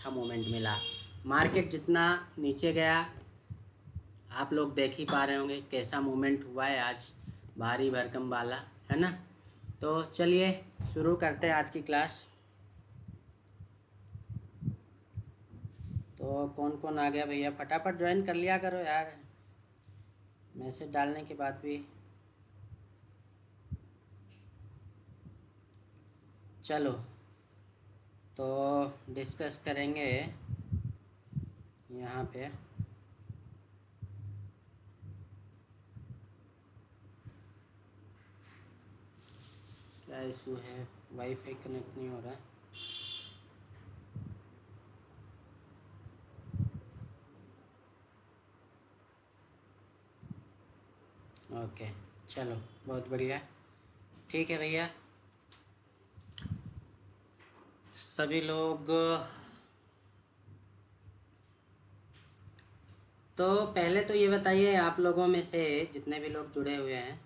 अच्छा मोमेंट मिला। मार्केट जितना नीचे गया आप लोग देख ही पा रहे होंगे कैसा मोमेंट हुआ है आज, भारी भरकम वाला, है ना। तो चलिए शुरू करते हैं आज की क्लास। तो कौन कौन आ गया भैया, फटाफट ज्वाइन कर लिया करो यार, मैसेज डालने के बाद भी। चलो तो डिस्कस करेंगे यहाँ पे। क्या इशू है, वाईफाई कनेक्ट नहीं हो रहा है। ओके चलो बहुत बढ़िया, ठीक है भैया। सभी लोग तो पहले तो ये बताइए, आप लोगों में से जितने भी लोग जुड़े हुए हैं,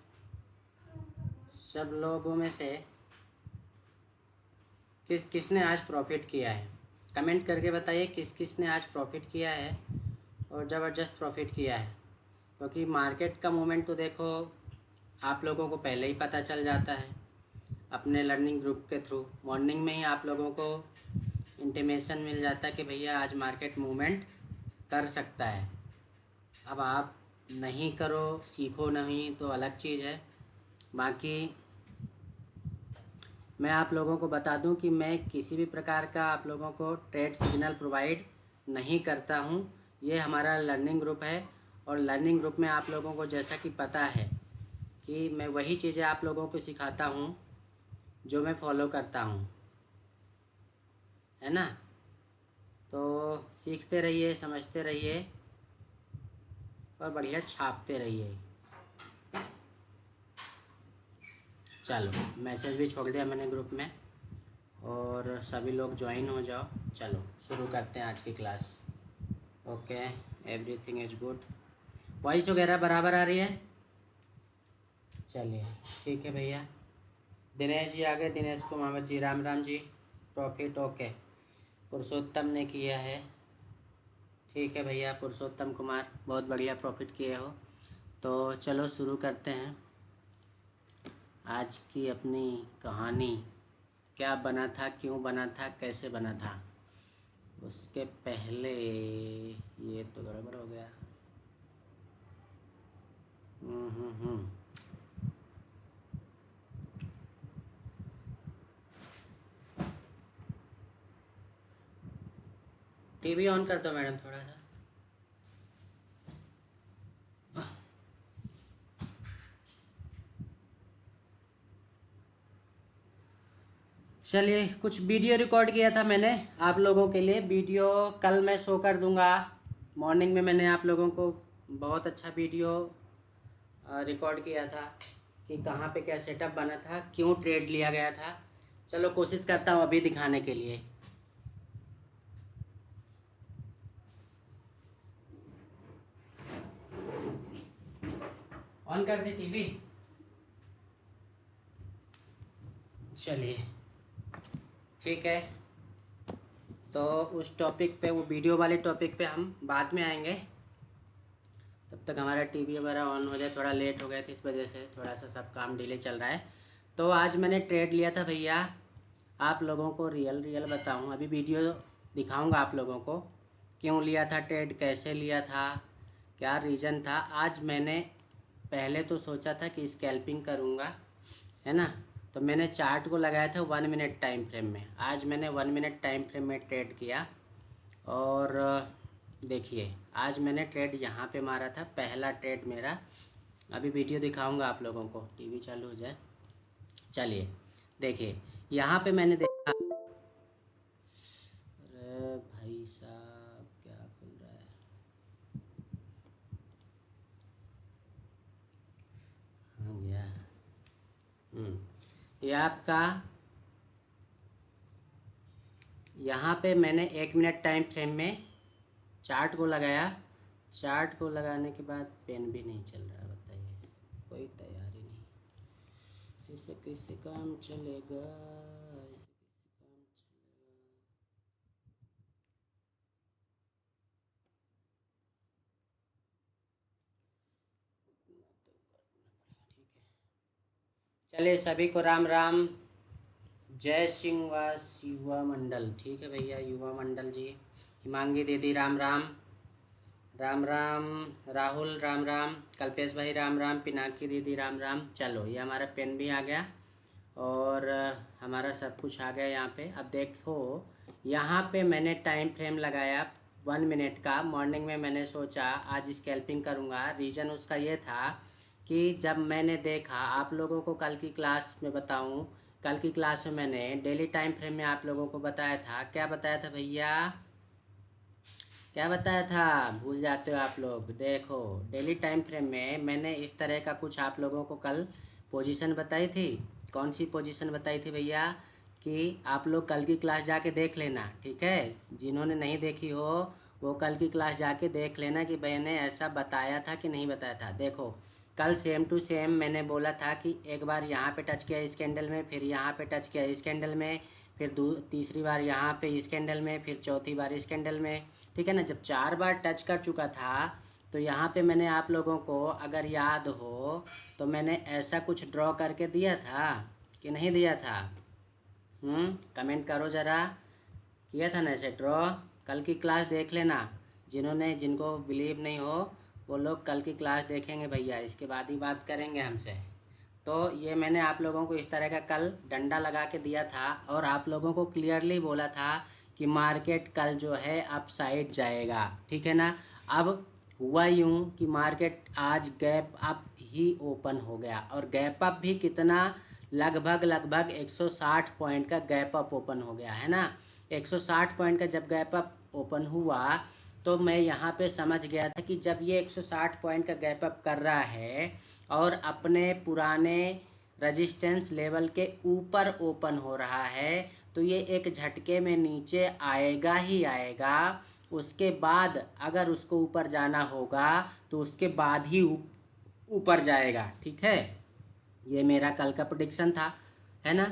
सब लोगों में से किस किस ने आज प्रॉफिट किया है, कमेंट करके बताइए किस किस ने आज प्रॉफिट किया है और ज़बरदस्त प्रॉफिट किया है। क्योंकि मार्केट का मूवमेंट तो देखो आप लोगों को पहले ही पता चल जाता है अपने लर्निंग ग्रुप के थ्रू। मॉर्निंग में ही आप लोगों को इंटीमेशन मिल जाता है कि भैया आज मार्केट मूवमेंट कर सकता है। अब आप नहीं करो, सीखो नहीं तो अलग चीज़ है। बाकी मैं आप लोगों को बता दूं कि मैं किसी भी प्रकार का आप लोगों को ट्रेड सिग्नल प्रोवाइड नहीं करता हूं। ये हमारा लर्निंग ग्रुप है और लर्निंग ग्रुप में आप लोगों को जैसा कि पता है कि मैं वही चीज़ें आप लोगों को सिखाता हूं जो मैं फॉलो करता हूं, है ना। तो सीखते रहिए, समझते रहिए और बढ़िया छापते रहिए। चलो मैसेज भी छोड़ दिया मैंने ग्रुप में और सभी लोग ज्वाइन हो जाओ। चलो शुरू करते हैं आज की class. Okay, everything is good, voice वगैरह बराबर आ रही है। चलिए ठीक है भैया। दिनेश जी आ गए, दिनेश को मोहम्मद जी, राम राम जी। प्रॉफिट ओके, पुरुषोत्तम ने किया है, ठीक है भैया। पुरुषोत्तम कुमार बहुत बढ़िया प्रॉफिट किए हो। तो चलो शुरू करते हैं आज की अपनी कहानी। क्या बना था, क्यों बना था, कैसे बना था। उसके पहले ये तो गड़बड़ हो गया। हम्म। टीवी ऑन कर दो मैडम थोड़ा सा। चलिए कुछ वीडियो रिकॉर्ड किया था मैंने आप लोगों के लिए, वीडियो कल मैं शो कर दूंगा। मॉर्निंग में मैंने आप लोगों को बहुत अच्छा वीडियो रिकॉर्ड किया था कि कहाँ पे क्या सेटअप बना था, क्यों ट्रेड लिया गया था। चलो कोशिश करता हूँ अभी दिखाने के लिए। ऑन कर दे टीवी। चलिए ठीक है, तो उस टॉपिक पे, वो वीडियो वाले टॉपिक पे हम बाद में आएंगे। तब तक हमारा टीवी वगैरह ऑन हो जाए। थोड़ा लेट हो गया था इस वजह से थोड़ा सा सब काम डिले चल रहा है। तो आज मैंने ट्रेड लिया था भैया, आप लोगों को रियल बताऊँ, अभी वीडियो दिखाऊंगा आप लोगों को क्यों लिया था ट्रेड, कैसे लिया था, क्या रीज़न था। आज मैंने पहले तो सोचा था कि स्कैल्पिंग करूँगा, है ना। तो मैंने चार्ट को लगाया था 1 मिनट टाइम फ्रेम में। आज मैंने 1 मिनट टाइम फ्रेम में ट्रेड किया और देखिए आज मैंने ट्रेड यहाँ पे मारा था, पहला ट्रेड मेरा। अभी वीडियो दिखाऊंगा आप लोगों को, टीवी चालू हो जाए। चलिए देखिए यहाँ पे मैंने देखा, अरे भाई साहब क्या खुल रहा है, कहाँ गया। ये आपका यहाँ पे मैंने 1 मिनट टाइम फ्रेम में चार्ट को लगाया। चार्ट को लगाने के बाद पेन भी नहीं चल रहा, बताइए, कोई तैयारी नहीं, ऐसे कैसे काम चलेगा, ऐसे कैसे काम चलेगा। चलिए सभी को राम राम। जय सिंहवास युवा मंडल, ठीक है भैया, युवा मंडल जी। हिमांगी दीदी राम राम। राम राम। राहुल राम राम। कल्पेश भाई राम राम। पिनाकी दीदी राम राम। चलो ये हमारा पेन भी आ गया और हमारा सब कुछ आ गया यहाँ पे। अब देखो यहाँ पे मैंने टाइम फ्रेम लगाया 1 मिनट का। मॉर्निंग में मैंने सोचा आज स्कैल्पिंग करूँगा। रीज़न उसका ये था कि जब मैंने देखा, आप लोगों को कल की क्लास में बताऊँ, कल की क्लास में मैंने डेली टाइम फ्रेम में आप लोगों को बताया था। क्या बताया था भैया? क्या बताया था? भूल जाते हो आप लोग। देखो डेली टाइम फ्रेम में मैंने इस तरह का कुछ आप लोगों को कल पोजीशन बताई थी। कौन सी पोजीशन बताई थी भैया? कि आप लोग कल की क्लास जाके देख लेना, ठीक है। जिन्होंने नहीं देखी हो वो कल की क्लास जाके देख लेना कि मैंने ऐसा बताया था कि नहीं बताया था। देखो कल सेम टू सेम मैंने बोला था कि एक बार यहाँ पे टच किया इस कैंडल में, फिर यहाँ पे टच किया इस कैंडल में, फिर तीसरी बार यहाँ पे इस कैंडल में, फिर चौथी बार इस कैंडल में, ठीक है ना। जब 4 बार टच कर चुका था तो यहाँ पे मैंने आप लोगों को अगर याद हो तो मैंने ऐसा कुछ ड्रॉ करके दिया था कि नहीं दिया था? कमेंट करो ज़रा। किया था ना ऐसे ड्रॉ? कल की क्लास देख लेना। जिनको बिलीव नहीं हो वो लोग कल की क्लास देखेंगे भैया, इसके बाद ही बात करेंगे हमसे। तो ये मैंने आप लोगों को इस तरह का कल डंडा लगा के दिया था और आप लोगों को क्लियरली बोला था कि मार्केट कल जो है अप साइड जाएगा, ठीक है ना। अब हुआ यूं कि मार्केट आज गैप अप ही ओपन हो गया और गैप अप भी कितना, लगभग 160 पॉइंट का गैप अप ओपन हो गया है ना। 160 पॉइंट का जब गैप अप ओपन हुआ तो मैं यहाँ पे समझ गया था कि जब ये 160 पॉइंट का गैप अप कर रहा है और अपने पुराने रजिस्टेंस लेवल के ऊपर ओपन हो रहा है तो ये एक झटके में नीचे आएगा ही आएगा। उसके बाद अगर उसको ऊपर जाना होगा तो उसके बाद ही ऊपर जाएगा, ठीक है। ये मेरा कल का प्रेडिक्शन था, है ना।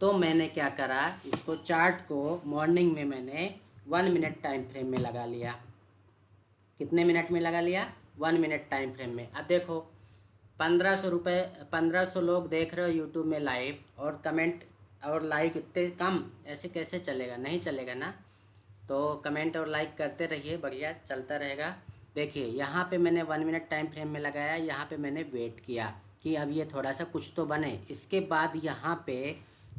तो मैंने क्या करा, इसको चार्ट को मॉर्निंग में मैंने 1 मिनट टाइम फ्रेम में लगा लिया। कितने मिनट में लगा लिया? 1 मिनट टाइम फ्रेम में। अब देखो 1500 रुपये, 1500 लोग देख रहे हो यूट्यूब में लाइव और कमेंट और लाइक इतने कम, ऐसे कैसे चलेगा? नहीं चलेगा ना। तो कमेंट और लाइक करते रहिए, बढ़िया चलता रहेगा। देखिए यहाँ पे मैंने 1 मिनट टाइम फ्रेम में लगाया, यहाँ पे मैंने वेट किया कि अब ये थोड़ा सा कुछ तो बने। इसके बाद यहाँ पे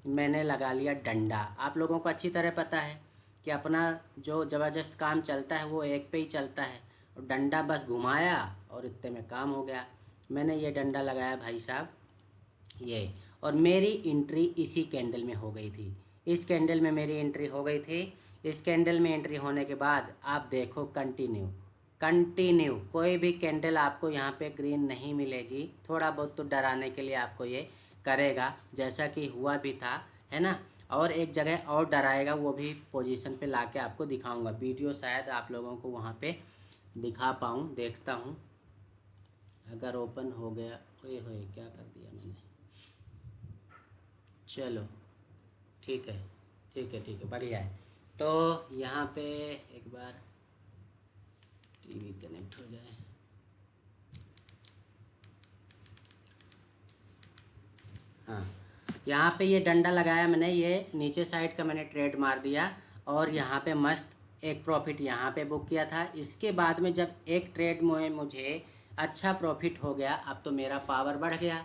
मैंने लगा लिया डंडा। आप लोगों को अच्छी तरह पता है कि अपना जो ज़बरदस्त काम चलता है वो एक पे ही चलता है, और डंडा बस घुमाया और इतने में काम हो गया। मैंने ये डंडा लगाया भाई साहब ये, और मेरी एंट्री इसी कैंडल में हो गई थी। इस कैंडल में मेरी एंट्री हो गई थी। इस कैंडल में एंट्री होने के बाद आप देखो कंटिन्यू कंटिन्यू, कोई भी कैंडल आपको यहाँ पे ग्रीन नहीं मिलेगी। थोड़ा बहुत तो डराने के लिए आपको ये करेगा, जैसा कि हुआ भी था, है ना। और एक जगह और डराएगा, वो भी पोजीशन पे लाके आपको दिखाऊंगा। वीडियो शायद आप लोगों को वहाँ पे दिखा पाऊँ, देखता हूँ अगर ओपन हो गया। ओए होए क्या कर दिया मैंने। चलो ठीक है, ठीक है, ठीक है, बढ़िया है। तो यहाँ पे एक बार टीवी कनेक्ट हो जाए। हाँ, यहाँ पे ये डंडा लगाया मैंने, ये नीचे साइड का मैंने ट्रेड मार दिया और यहाँ पे मस्त एक प्रॉफिट यहाँ पे बुक किया था। इसके बाद में जब एक ट्रेड में मुझे अच्छा प्रॉफिट हो गया, अब तो मेरा पावर बढ़ गया।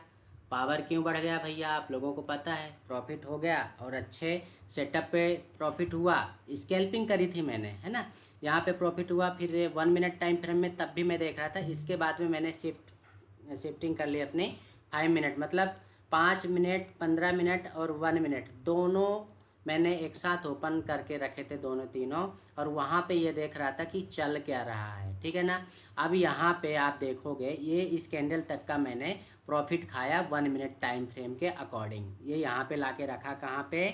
पावर क्यों बढ़ गया भैया? आप लोगों को पता है, प्रॉफिट हो गया और अच्छे सेटअप पे प्रॉफिट हुआ। स्कैल्पिंग करी थी मैंने, है ना। यहाँ पे प्रॉफिट हुआ। फिर 1 मिनट टाइम फ्रेम में तब भी मैं देख रहा था। इसके बाद में मैंने शिफ्टिंग कर ली अपनी 5 मिनट, मतलब 5 मिनट, 15 मिनट और 1 मिनट दोनों मैंने एक साथ ओपन करके रखे थे, दोनों तीनों। और वहाँ पे ये देख रहा था कि चल क्या रहा है, ठीक है ना। अब यहाँ पे आप देखोगे ये इस कैंडल तक का मैंने प्रॉफिट खाया 1 मिनट टाइम फ्रेम के अकॉर्डिंग। ये यहाँ पे लाके रखा कहाँ पे?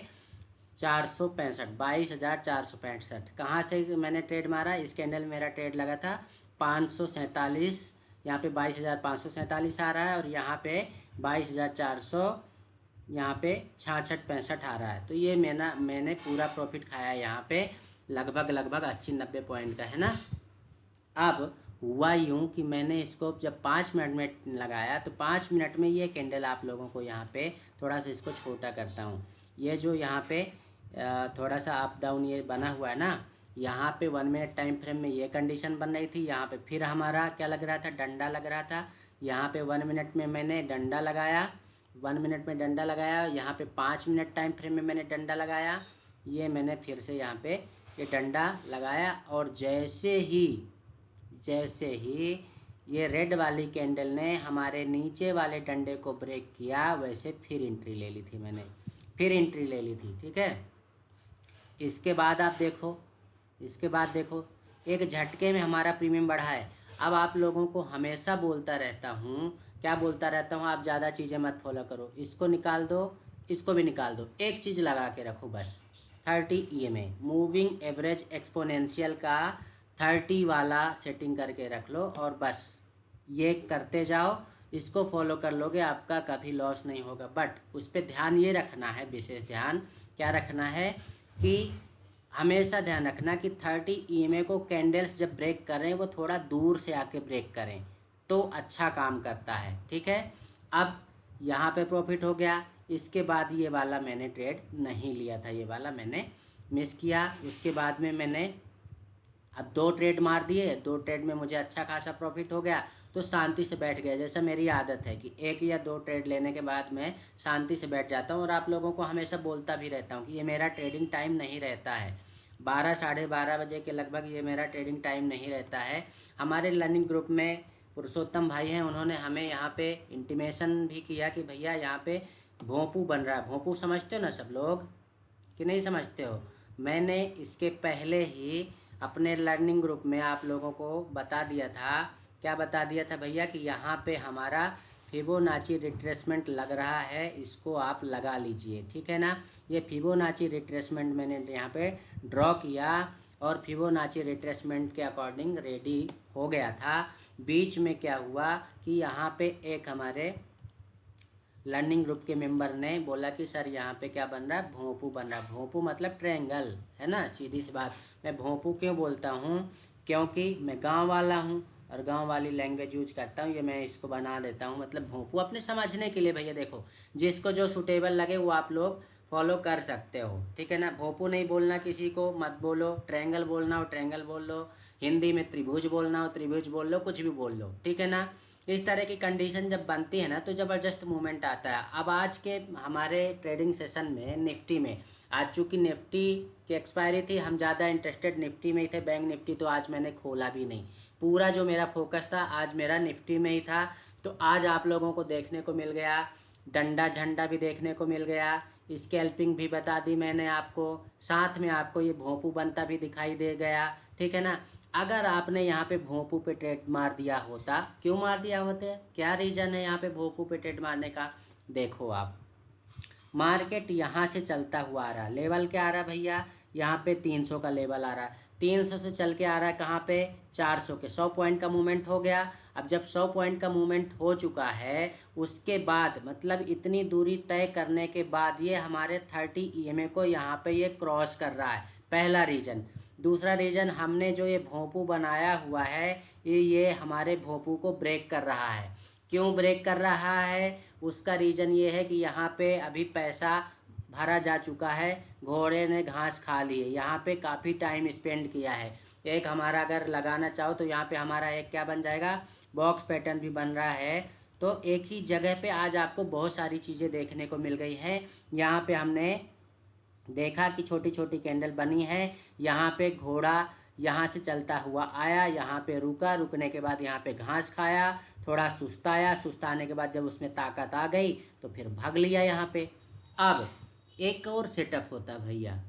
465, 22,465। कहाँ से मैंने ट्रेड मारा? इस कैंडल में मेरा ट्रेड लगा था 547। यहाँ पे 22,547 आ रहा है और यहाँ पे 22,400, यहाँ पे 66-65 आ रहा है। तो ये मैंने पूरा प्रॉफिट खाया यहाँ पे, लगभग 80-90 पॉइंट का, है ना। अब हुआ यूँ कि मैंने इसको जब 5 मिनट में लगाया तो 5 मिनट में ये कैंडल आप लोगों को यहाँ पे थोड़ा सा इसको छोटा करता हूँ। ये जो यहाँ पे थोड़ा सा अप डाउन ये बना हुआ है ना, यहाँ पे 1 मिनट टाइम फ्रेम में ये कंडीशन बन रही थी। यहाँ पे फिर हमारा क्या लग रहा था, डंडा लग रहा था। यहाँ पे 1 मिनट में मैंने डंडा लगाया, 1 मिनट में डंडा लगाया। यहाँ पे 5 मिनट टाइम फ्रेम में मैंने डंडा लगाया। ये मैंने फिर से यहाँ पे ये डंडा लगाया और जैसे ही ये रेड वाली कैंडल ने हमारे नीचे वाले डंडे को ब्रेक किया, वैसे फिर एंट्री ले ली थी मैंने, फिर एंट्री ले ली थी। ठीक है, इसके बाद आप देखो, इसके बाद देखो एक झटके में हमारा प्रीमियम बढ़ा है। अब आप लोगों को हमेशा बोलता रहता हूँ, क्या बोलता रहता हूँ, आप ज़्यादा चीज़ें मत फॉलो करो, इसको निकाल दो, इसको भी निकाल दो, एक चीज़ लगा के रखो बस, 30 EMA मूविंग एवरेज एक्सपोनेंशियल का 30 वाला सेटिंग करके रख लो और बस ये करते जाओ। इसको फॉलो कर लोगे, आपका कभी लॉस नहीं होगा। बट उस पर ध्यान ये रखना है, विशेष ध्यान क्या रखना है कि हमेशा ध्यान रखना कि 30 EMA को कैंडल्स जब ब्रेक करें वो थोड़ा दूर से आके ब्रेक करें तो अच्छा काम करता है। ठीक है, अब यहाँ पे प्रॉफिट हो गया। इसके बाद ये वाला मैंने ट्रेड नहीं लिया था, ये वाला मैंने मिस किया। उसके बाद में मैंने अब 2 ट्रेड मार दिए, 2 ट्रेड में मुझे अच्छा खासा प्रॉफिट हो गया तो शांति से बैठ गया। जैसा मेरी आदत है कि 1 या 2 ट्रेड लेने के बाद मैं शांति से बैठ जाता हूँ। और आप लोगों को हमेशा बोलता भी रहता हूँ कि ये मेरा ट्रेडिंग टाइम नहीं रहता है, 12 साढ़े 12 बजे के लगभग ये मेरा ट्रेडिंग टाइम नहीं रहता है। हमारे लर्निंग ग्रुप में पुरुषोत्तम भाई हैं, उन्होंने हमें यहाँ पे इंटीमेशन भी किया कि भैया यहाँ पे भोंपू बन रहा है। भोंपू समझते हो ना सब लोग कि नहीं समझते हो? मैंने इसके पहले ही अपने लर्निंग ग्रुप में आप लोगों को बता दिया था। क्या बता दिया था भैया कि यहाँ पे हमारा फिबोनाची रिट्रेसमेंट लग रहा है, इसको आप लगा लीजिए। ठीक है ना, ये फिबोनाची रिट्रेसमेंट मैंने यहाँ पे ड्रॉ किया और फिबोनाची रिट्रेसमेंट के अकॉर्डिंग रेडी हो गया था। बीच में क्या हुआ कि यहाँ पे एक हमारे लर्निंग ग्रुप के मेंबर ने बोला कि सर यहाँ पे क्या बन रहा है, भोंपू बन रहा है। भोंपू मतलब ट्रायंगल है ना, सीधी सी बात। मैं भोंपू क्यों बोलता हूँ, क्योंकि मैं गांव वाला हूँ और गांव वाली लैंग्वेज यूज करता हूँ। ये मैं इसको बना देता हूँ, मतलब भोंपू अपने समझने के लिए। भैया देखो, जिसको जो सूटेबल लगे वो आप लोग फॉलो कर सकते हो। ठीक है ना, भोंपू नहीं बोलना किसी को मत बोलो, ट्रायंगल बोलना हो ट्रायंगल बोल लो, हिंदी में त्रिभुज बोलना हो त्रिभुज बोल लो, कुछ भी बोल लो। ठीक है ना, इस तरह की कंडीशन जब बनती है ना तो ज़बरदस्त मूवमेंट आता है। अब आज के हमारे ट्रेडिंग सेशन में निफ्टी में, आज चूँकि निफ्टी की एक्सपायरी थी, हम ज़्यादा इंटरेस्टेड निफ्टी में ही थे, बैंक निफ्टी तो आज मैंने खोला भी नहीं। पूरा जो मेरा फोकस था आज मेरा निफ्टी में ही था। तो आज आप लोगों को देखने को मिल गया, डंडा झंडा भी देखने को मिल गया, स्कैल्पिंग भी बता दी मैंने आपको, साथ में आपको ये भोंपू बनता भी दिखाई दे गया। ठीक है ना, अगर आपने यहाँ पे भोंपू पे ट्रेड मार दिया होता, क्यों मार दिया होता, क्या रीज़न है यहाँ पे भोंपू पे ट्रेड मारने का? देखो आप, मार्केट यहाँ से चलता हुआ आ रहा है, लेवल क्या आ रहा है भैया, यहाँ पे 300 का लेवल आ रहा है, 300 से चल के आ रहा है कहाँ पे, 400 के। 100 पॉइंट का मूवमेंट हो गया। अब जब 100 पॉइंट का मूवमेंट हो चुका है, उसके बाद मतलब इतनी दूरी तय करने के बाद ये हमारे 30 EMA को यहाँ पे ये क्रॉस कर रहा है, पहला रीज़न। दूसरा रीज़न, हमने जो ये भोंपू बनाया हुआ है ये हमारे भोंपू को ब्रेक कर रहा है। क्यों ब्रेक कर रहा है, उसका रीज़न ये है कि यहाँ पे अभी पैसा भरा जा चुका है, घोड़े ने घास खा ली है, यहाँ पे काफ़ी टाइम स्पेंड किया है। एक हमारा अगर लगाना चाहो तो यहाँ पे हमारा एक क्या बन जाएगा, बॉक्स पैटर्न भी बन रहा है। तो एक ही जगह पे आज आपको बहुत सारी चीज़ें देखने को मिल गई हैं। यहाँ पे हमने देखा कि छोटी छोटी कैंडल बनी है, यहाँ पे घोड़ा यहाँ से चलता हुआ आया, यहाँ पे रुका, रुकने के बाद यहाँ पे घास खाया, थोड़ा सुस्ताया, सुस्ताने के बाद जब उसमें ताकत आ गई तो फिर भाग लिया यहाँ पे। अब एक और सेटअप होता है भैया,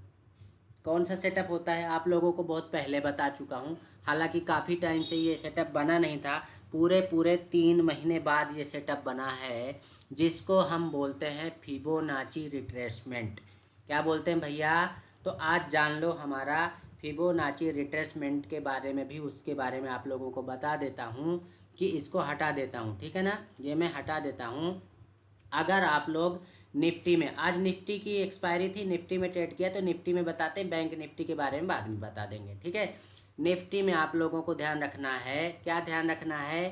कौन सा सेटअप होता है आप लोगों को बहुत पहले बता चुका हूँ, हालांकि काफ़ी टाइम से ये सेटअप बना नहीं था, पूरे 3 महीने बाद ये सेटअप बना है, जिसको हम बोलते हैं फिबोनाची रिट्रेसमेंट। क्या बोलते हैं भैया? तो आज जान लो हमारा फिबोनाची रिट्रेसमेंट के बारे में भी, उसके बारे में आप लोगों को बता देता हूँ कि इसको हटा देता हूँ। ठीक है ना, ये मैं हटा देता हूँ। अगर आप लोग निफ्टी में, आज निफ्टी की एक्सपायरी थी, निफ्टी में ट्रेड किया तो निफ्टी में बताते हैं, बैंक निफ्टी के बारे में बाद में बता देंगे। ठीक है, निफ्टी में आप लोगों को ध्यान रखना है, क्या ध्यान रखना है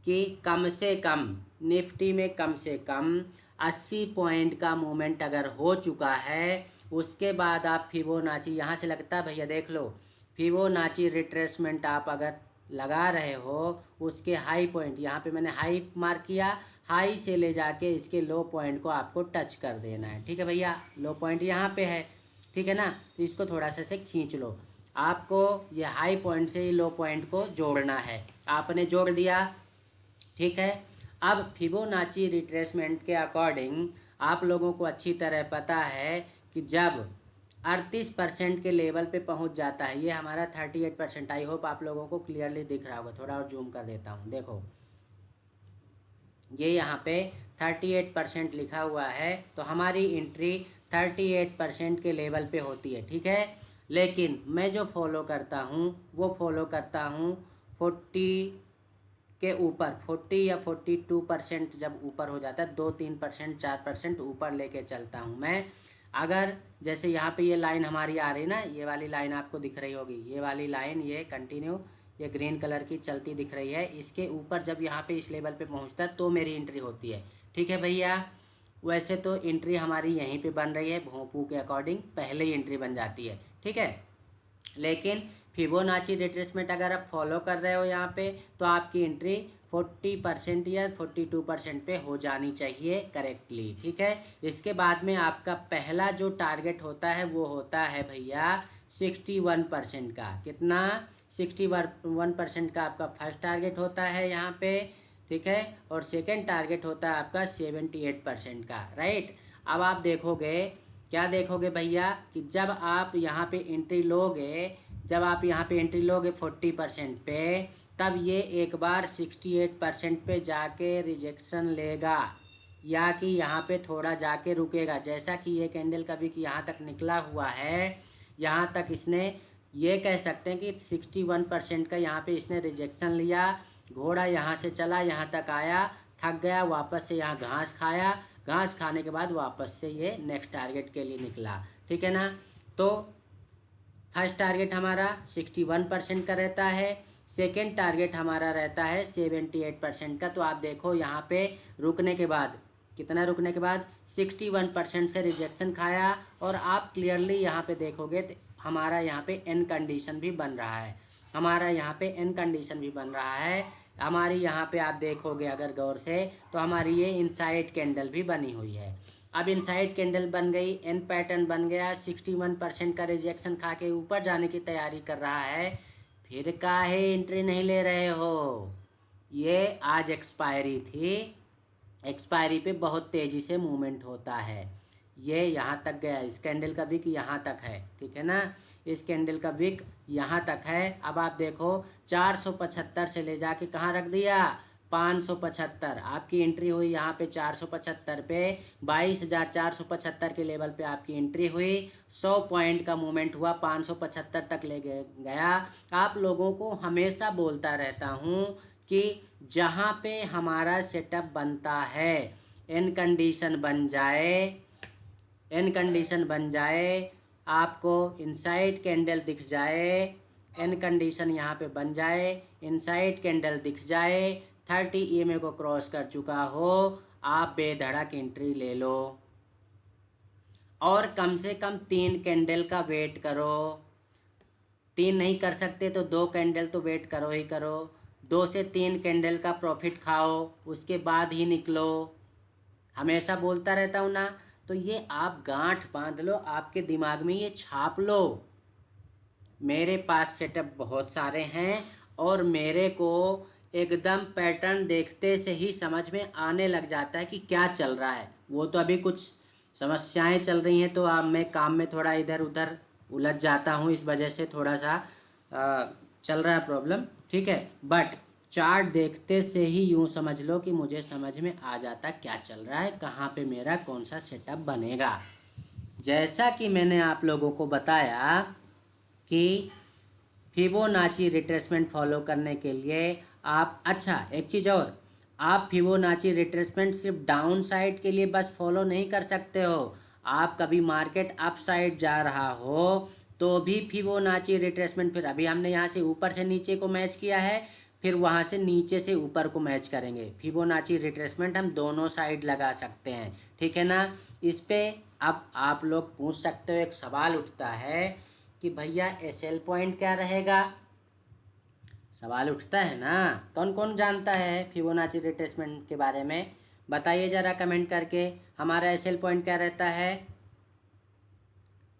कि कम से कम निफ्टी में कम से कम 80 पॉइंट का मूवमेंट अगर हो चुका है, उसके बाद आप फिबोनाची यहाँ से लगता है भैया देख लो, फिबोनाची रिट्रेसमेंट आप अगर लगा रहे हो उसके हाई पॉइंट, यहाँ पे मैंने हाई मार्क किया, हाई से ले जाके इसके लो पॉइंट को आपको टच कर देना है। ठीक है भैया, लो पॉइंट यहाँ पे है, ठीक है ना, तो इसको थोड़ा सा से खींच लो। आपको ये हाई पॉइंट से लो पॉइंट को जोड़ना है, आपने जोड़ दिया, ठीक है। अब फिबोनाची रिट्रेसमेंट के अकॉर्डिंग आप लोगों को अच्छी तरह पता है कि जब 38% के लेवल पे पहुंच जाता है, ये हमारा 38%, आई होप आप लोगों को क्लियरली दिख रहा होगा, थोड़ा और जूम कर देता हूँ, देखो ये यहाँ पे 38% लिखा हुआ है, तो हमारी एंट्री 38% के लेवल पे होती है, ठीक है। लेकिन मैं जो फॉलो करता हूँ वो फॉलो करता हूँ 40 के ऊपर, 40 या 42% जब ऊपर हो जाता है, 2-3%, 4% ऊपर लेके चलता हूँ मैं। अगर जैसे यहाँ पे ये लाइन हमारी आ रही ना, ये वाली लाइन आपको दिख रही होगी, ये वाली लाइन, ये कंटिन्यू ये ग्रीन कलर की चलती दिख रही है, इसके ऊपर जब यहाँ पे इस लेवल पे पहुँचता है तो मेरी एंट्री होती है, ठीक है भैया। वैसे तो एंट्री हमारी यहीं पे बन रही है, भोंपू के अकॉर्डिंग पहले ही एंट्री बन जाती है, ठीक है। लेकिन फिबोनाची रिट्रेसमेंट अगर आप फॉलो कर रहे हो यहाँ पे, तो आपकी एंट्री 40% या 42% पे हो जानी चाहिए करेक्टली, ठीक है। इसके बाद में आपका पहला जो टारगेट होता है वो होता है भैया 61% का, कितना, 61% का आपका फर्स्ट टारगेट होता है यहाँ पे, ठीक है। और सेकेंड टारगेट होता है आपका 78% का, राइट। अब आप देखोगे, क्या देखोगे भैया कि जब आप यहाँ पे एंट्री लोगे, जब आप यहाँ पे एंट्री लोगे 40% पे, तब ये एक बार 68% पे जाके रिजेक्शन लेगा, या कि यहाँ पे थोड़ा जाके रुकेगा। जैसा कि ये कैंडल का विक यहाँ तक निकला हुआ है, यहाँ तक इसने, ये कह सकते हैं कि 61% का यहाँ पे इसने रिजेक्शन लिया, घोड़ा यहाँ से चला, यहाँ तक आया, थक गया, वापस से यहाँ घास खाया, घास खाने के बाद वापस से ये नेक्स्ट टारगेट के लिए निकला, ठीक है ना। तो फर्स्ट टारगेट हमारा 61% का रहता है, सेकेंड टारगेट हमारा रहता है 78% का। तो आप देखो यहाँ पे रुकने के बाद, कितना रुकने के बाद 61% से रिजेक्शन खाया, और आप क्लियरली यहाँ पे देखोगे तो हमारा यहाँ पे एन कंडीशन भी बन रहा है, हमारा यहाँ पे एन कंडीशन भी बन रहा है। हमारी यहाँ पे आप देखोगे अगर गौर से, तो हमारी ये इनसाइड कैंडल भी बनी हुई है। अब इनसाइड कैंडल बन गई, एन पैटर्न बन गया, 61% का रिजेक्शन खा के ऊपर जाने की तैयारी कर रहा है, फिर काहे एंट्री नहीं ले रहे हो। ये आज एक्सपायरी थी, एक्सपायरी पे बहुत तेज़ी से मूवमेंट होता है। ये यहाँ तक गया, इस कैंडल का विक यहाँ तक है, ठीक है ना, इस कैंडल का विक यहाँ तक है। अब आप देखो 475 से ले जाके कहाँ रख दिया, 575, आपकी एंट्री हुई यहाँ पे 475 पे, 22,475 के लेवल पे आपकी एंट्री हुई, 100 पॉइंट का मूवमेंट हुआ, 575 तक ले गया। आप लोगों को हमेशा बोलता रहता हूँ कि जहाँ पे हमारा सेटअप बनता है, एन कंडीशन बन जाए, एन कंडीशन बन जाए, आपको इनसाइड कैंडल दिख जाए, एन कंडीशन यहाँ पे बन जाए, इनसाइड कैंडल दिख जाए, 30 EMA को क्रॉस कर चुका हो, आप बेधड़क एंट्री ले लो, और कम से कम 3 कैंडल का वेट करो। 3 नहीं कर सकते तो 2 कैंडल तो वेट करो ही करो, 2 से 3 कैंडल का प्रॉफिट खाओ, उसके बाद ही निकलो। हमेशा बोलता रहता हूँ ना, तो ये आप गांठ बांध लो, आपके दिमाग में ये छाप लो। मेरे पास सेटअप बहुत सारे हैं, और मेरे को एकदम पैटर्न देखते से ही समझ में आने लग जाता है कि क्या चल रहा है। वो तो अभी कुछ समस्याएं चल रही हैं, तो अब मैं काम में थोड़ा इधर उधर उलझ जाता हूँ, इस वजह से थोड़ा सा चल रहा है प्रॉब्लम, ठीक है। बट चार्ट देखते से ही यूँ समझ लो कि मुझे समझ में आ जाता क्या चल रहा है, कहाँ पे मेरा कौन सा सेटअप बनेगा। जैसा कि मैंने आप लोगों को बताया कि फिबोनाची रिट्रेसमेंट फॉलो करने के लिए आप, अच्छा एक चीज़ और, आप फिबोनाची रिट्रेसमेंट सिर्फ डाउन साइड के लिए बस फॉलो नहीं कर सकते हो। आप कभी मार्केट अप साइड जा रहा हो तो भी फिबोनाची रिट्रेसमेंट, फिर अभी हमने यहाँ से ऊपर से नीचे को मैच किया है, फिर वहाँ से नीचे से ऊपर को मैच करेंगे। फिबोनाची रिट्रेसमेंट हम दोनों साइड लगा सकते हैं, ठीक है ना। इस पे अब आप लोग पूछ सकते हो, एक सवाल उठता है कि भैया एसएल पॉइंट क्या रहेगा, सवाल उठता है ना। कौन कौन जानता है फिबोनाची रिट्रेसमेंट के बारे में, बताइए ज़रा कमेंट करके, हमारा एसएल पॉइंट क्या रहता है।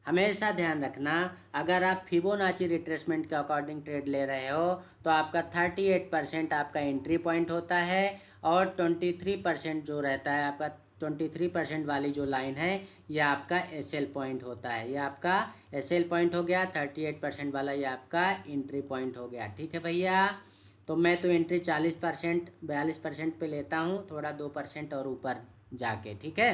हमेशा ध्यान रखना, अगर आप फिबोनाची रिट्रेसमेंट के अकॉर्डिंग ट्रेड ले रहे हो तो आपका 38% आपका एंट्री पॉइंट होता है, और 23% जो रहता है आपका, 23% वाली जो लाइन है ये आपका एसएल पॉइंट होता है। ये आपका एसएल पॉइंट हो गया, 38% वाला ये आपका एंट्री पॉइंट हो गया, ठीक है भैया। तो मैं तो एंट्री 40% 42% पे लेता हूँ, थोड़ा 2% और ऊपर जाके, ठीक है।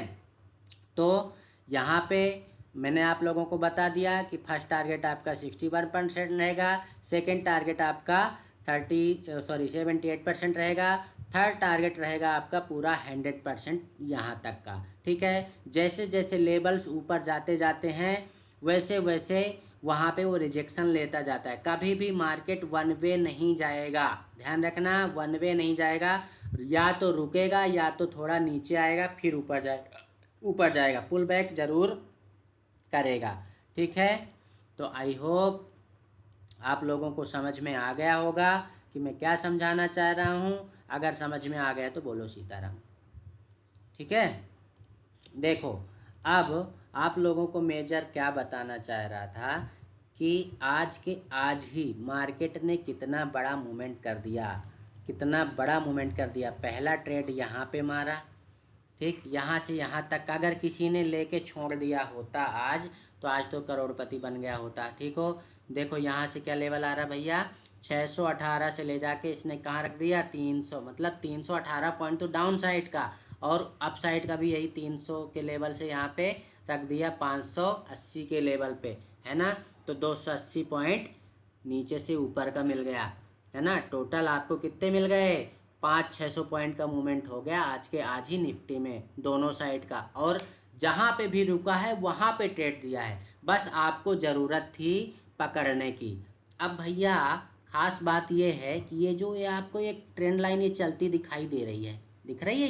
तो यहाँ पे मैंने आप लोगों को बता दिया कि फर्स्ट टारगेट आपका 61% रहेगा, सेकंड टारगेट आपका 78% रहेगा, थर्ड टारगेट रहेगा आपका पूरा 100% यहाँ तक का, ठीक है। जैसे जैसे लेवल्स ऊपर जाते जाते हैं वैसे वैसे वहाँ पे वो रिजेक्शन लेता जाता है। कभी भी मार्केट वन वे नहीं जाएगा, ध्यान रखना, वन वे नहीं जाएगा, या तो रुकेगा या तो थोड़ा नीचे आएगा फिर ऊपर जाएगा, ऊपर जाएगा, पुल बैक जरूर करेगा, ठीक है। तो आई होप आप लोगों को समझ में आ गया होगा कि मैं क्या समझाना चाह रहा हूँ। अगर समझ में आ गया तो बोलो सीताराम, ठीक है। देखो अब आप लोगों को मेजर क्या बताना चाह रहा था कि आज के आज ही मार्केट ने कितना बड़ा मूवमेंट कर दिया, कितना बड़ा मूवमेंट कर दिया। पहला ट्रेड यहाँ पे मारा, ठीक, यहाँ से यहाँ तक अगर किसी ने लेके छोड़ दिया होता आज, तो आज तो करोड़पति बन गया होता, ठीक हो। देखो यहाँ से क्या लेवल आ रहा भैया, 618 से ले जाके इसने कहाँ रख दिया, 300, मतलब 318 पॉइंट तो डाउन साइड का, और अप साइड का भी यही 300 के लेवल से यहाँ पे रख दिया 580 के लेवल पे, है ना। तो 280 पॉइंट नीचे से ऊपर का मिल गया, है ना। टोटल आपको कितने मिल गए, 500-600 पॉइंट का मूवमेंट हो गया आज के आज ही निफ्टी में दोनों साइड का, और जहाँ पे भी रुका है वहाँ पे ट्रेड दिया है, बस आपको ज़रूरत थी पकड़ने की। अब भैया खास बात ये है कि ये जो ये आपको एक ट्रेंड लाइन ये चलती दिखाई दे रही है, दिख रही है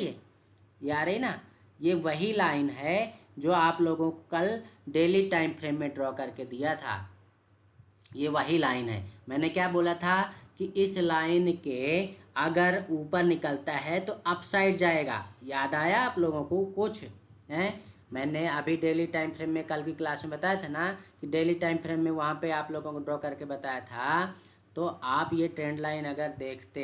ये आ रही ना, ये वही लाइन है जो आप लोगों को कल डेली टाइम फ्रेम में ड्रॉ करके दिया था। ये वही लाइन है, मैंने क्या बोला था कि इस लाइन के अगर ऊपर निकलता है तो अपसाइड जाएगा, याद आया आप लोगों को कुछ है। मैंने अभी डेली टाइम फ्रेम में कल की क्लास में बताया था ना कि डेली टाइम फ्रेम में वहाँ पे आप लोगों को ड्रॉ करके बताया था। तो आप ये ट्रेंड लाइन अगर देखते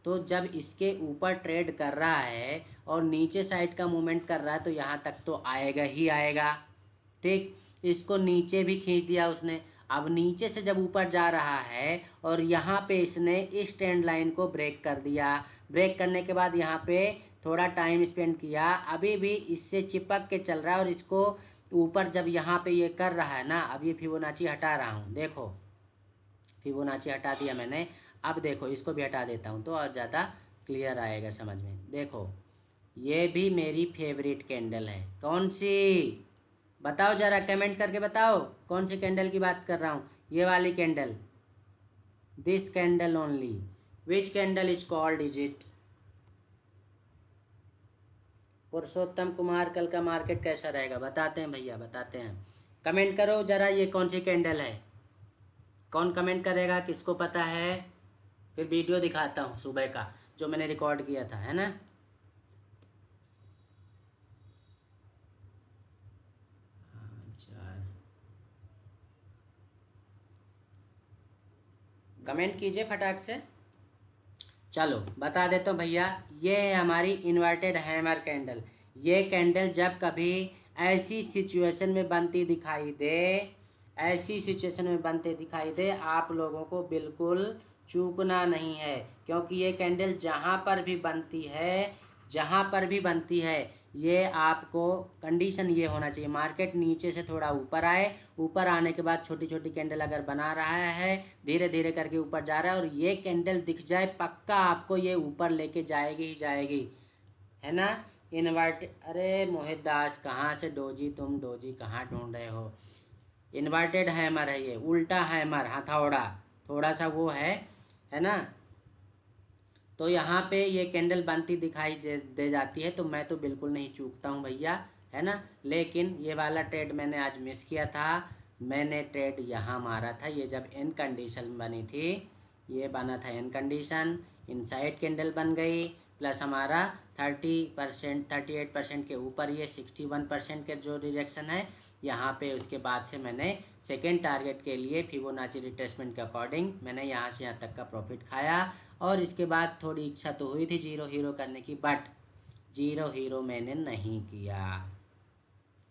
तो जब इसके ऊपर ट्रेड कर रहा है और नीचे साइड का मूवमेंट कर रहा है तो यहाँ तक तो आएगा ही आएगा, ठीक। इसको नीचे भी खींच दिया उसने, अब नीचे से जब ऊपर जा रहा है और यहाँ पे इसने इस ट्रेंड लाइन को ब्रेक कर दिया, ब्रेक करने के बाद यहाँ पे थोड़ा टाइम स्पेंड किया, अभी भी इससे चिपक के चल रहा है, और इसको ऊपर जब यहाँ पे ये कर रहा है ना, अब ये फिबोनाची हटा रहा हूँ, देखो फिबोनाची हटा दिया मैंने, अब देखो इसको भी हटा देता हूँ तो और ज़्यादा क्लियर आएगा समझ में। देखो ये भी मेरी फेवरेट कैंडल है, कौन सी बताओ ज़रा, कमेंट करके बताओ कौन सी कैंडल की बात कर रहा हूँ, ये वाली candle, this candle only, which candle is called is it. Purushottam Kumar कल का मार्केट कैसा रहेगा बताते हैं भैया, बताते हैं, कमेंट करो ज़रा ये कौन सी कैंडल है, कौन कमेंट करेगा किसको पता है, फिर वीडियो दिखाता हूँ सुबह का जो मैंने रिकॉर्ड किया था, है ना। कमेंट कीजिए फटाक से। चलो बता देता हूँ भैया, ये है हमारी इन्वर्टेड हैमर कैंडल। ये कैंडल जब कभी ऐसी सिचुएशन में बनती दिखाई दे, ऐसी सिचुएशन में बनते दिखाई दे, आप लोगों को बिल्कुल चूकना नहीं है, क्योंकि ये कैंडल जहाँ पर भी बनती है, जहाँ पर भी बनती है, ये आपको कंडीशन ये होना चाहिए मार्केट नीचे से थोड़ा ऊपर आए, ऊपर आने के बाद छोटी छोटी कैंडल अगर बना रहा है, धीरे धीरे करके ऊपर जा रहा है, और ये कैंडल दिख जाए पक्का आपको ये ऊपर लेके जाएगी ही जाएगी, है ना। इन्वर्ट, अरे मोहित दास कहाँ से डोजी, तुम डोजी कहाँ ढूंढ रहे हो। इन्वर्टेड हैमर है ये, उल्टा हैमर, हथौड़ा, थोड़ा सा वो है ना। तो यहाँ पे ये कैंडल बनती दिखाई दे जाती है, तो मैं तो बिल्कुल नहीं चूकता हूँ भैया, है ना। लेकिन ये वाला ट्रेड मैंने आज मिस किया था। मैंने ट्रेड यहाँ मारा था, ये जब एन कंडीशन बनी थी, ये बना था एन कंडीशन, इनसाइड कैंडल बन गई, प्लस हमारा 30%, 38% के ऊपर ये 61% के जो रिजेक्शन है यहाँ पे। उसके बाद से मैंने सेकेंड टारगेट के लिए फिबोनाची रिट्रेसमेंट के अकॉर्डिंग मैंने यहाँ से यहाँ तक का प्रॉफिट खाया। और इसके बाद थोड़ी इच्छा तो हुई थी जीरो हीरो करने की, बट जीरो हीरो मैंने नहीं किया,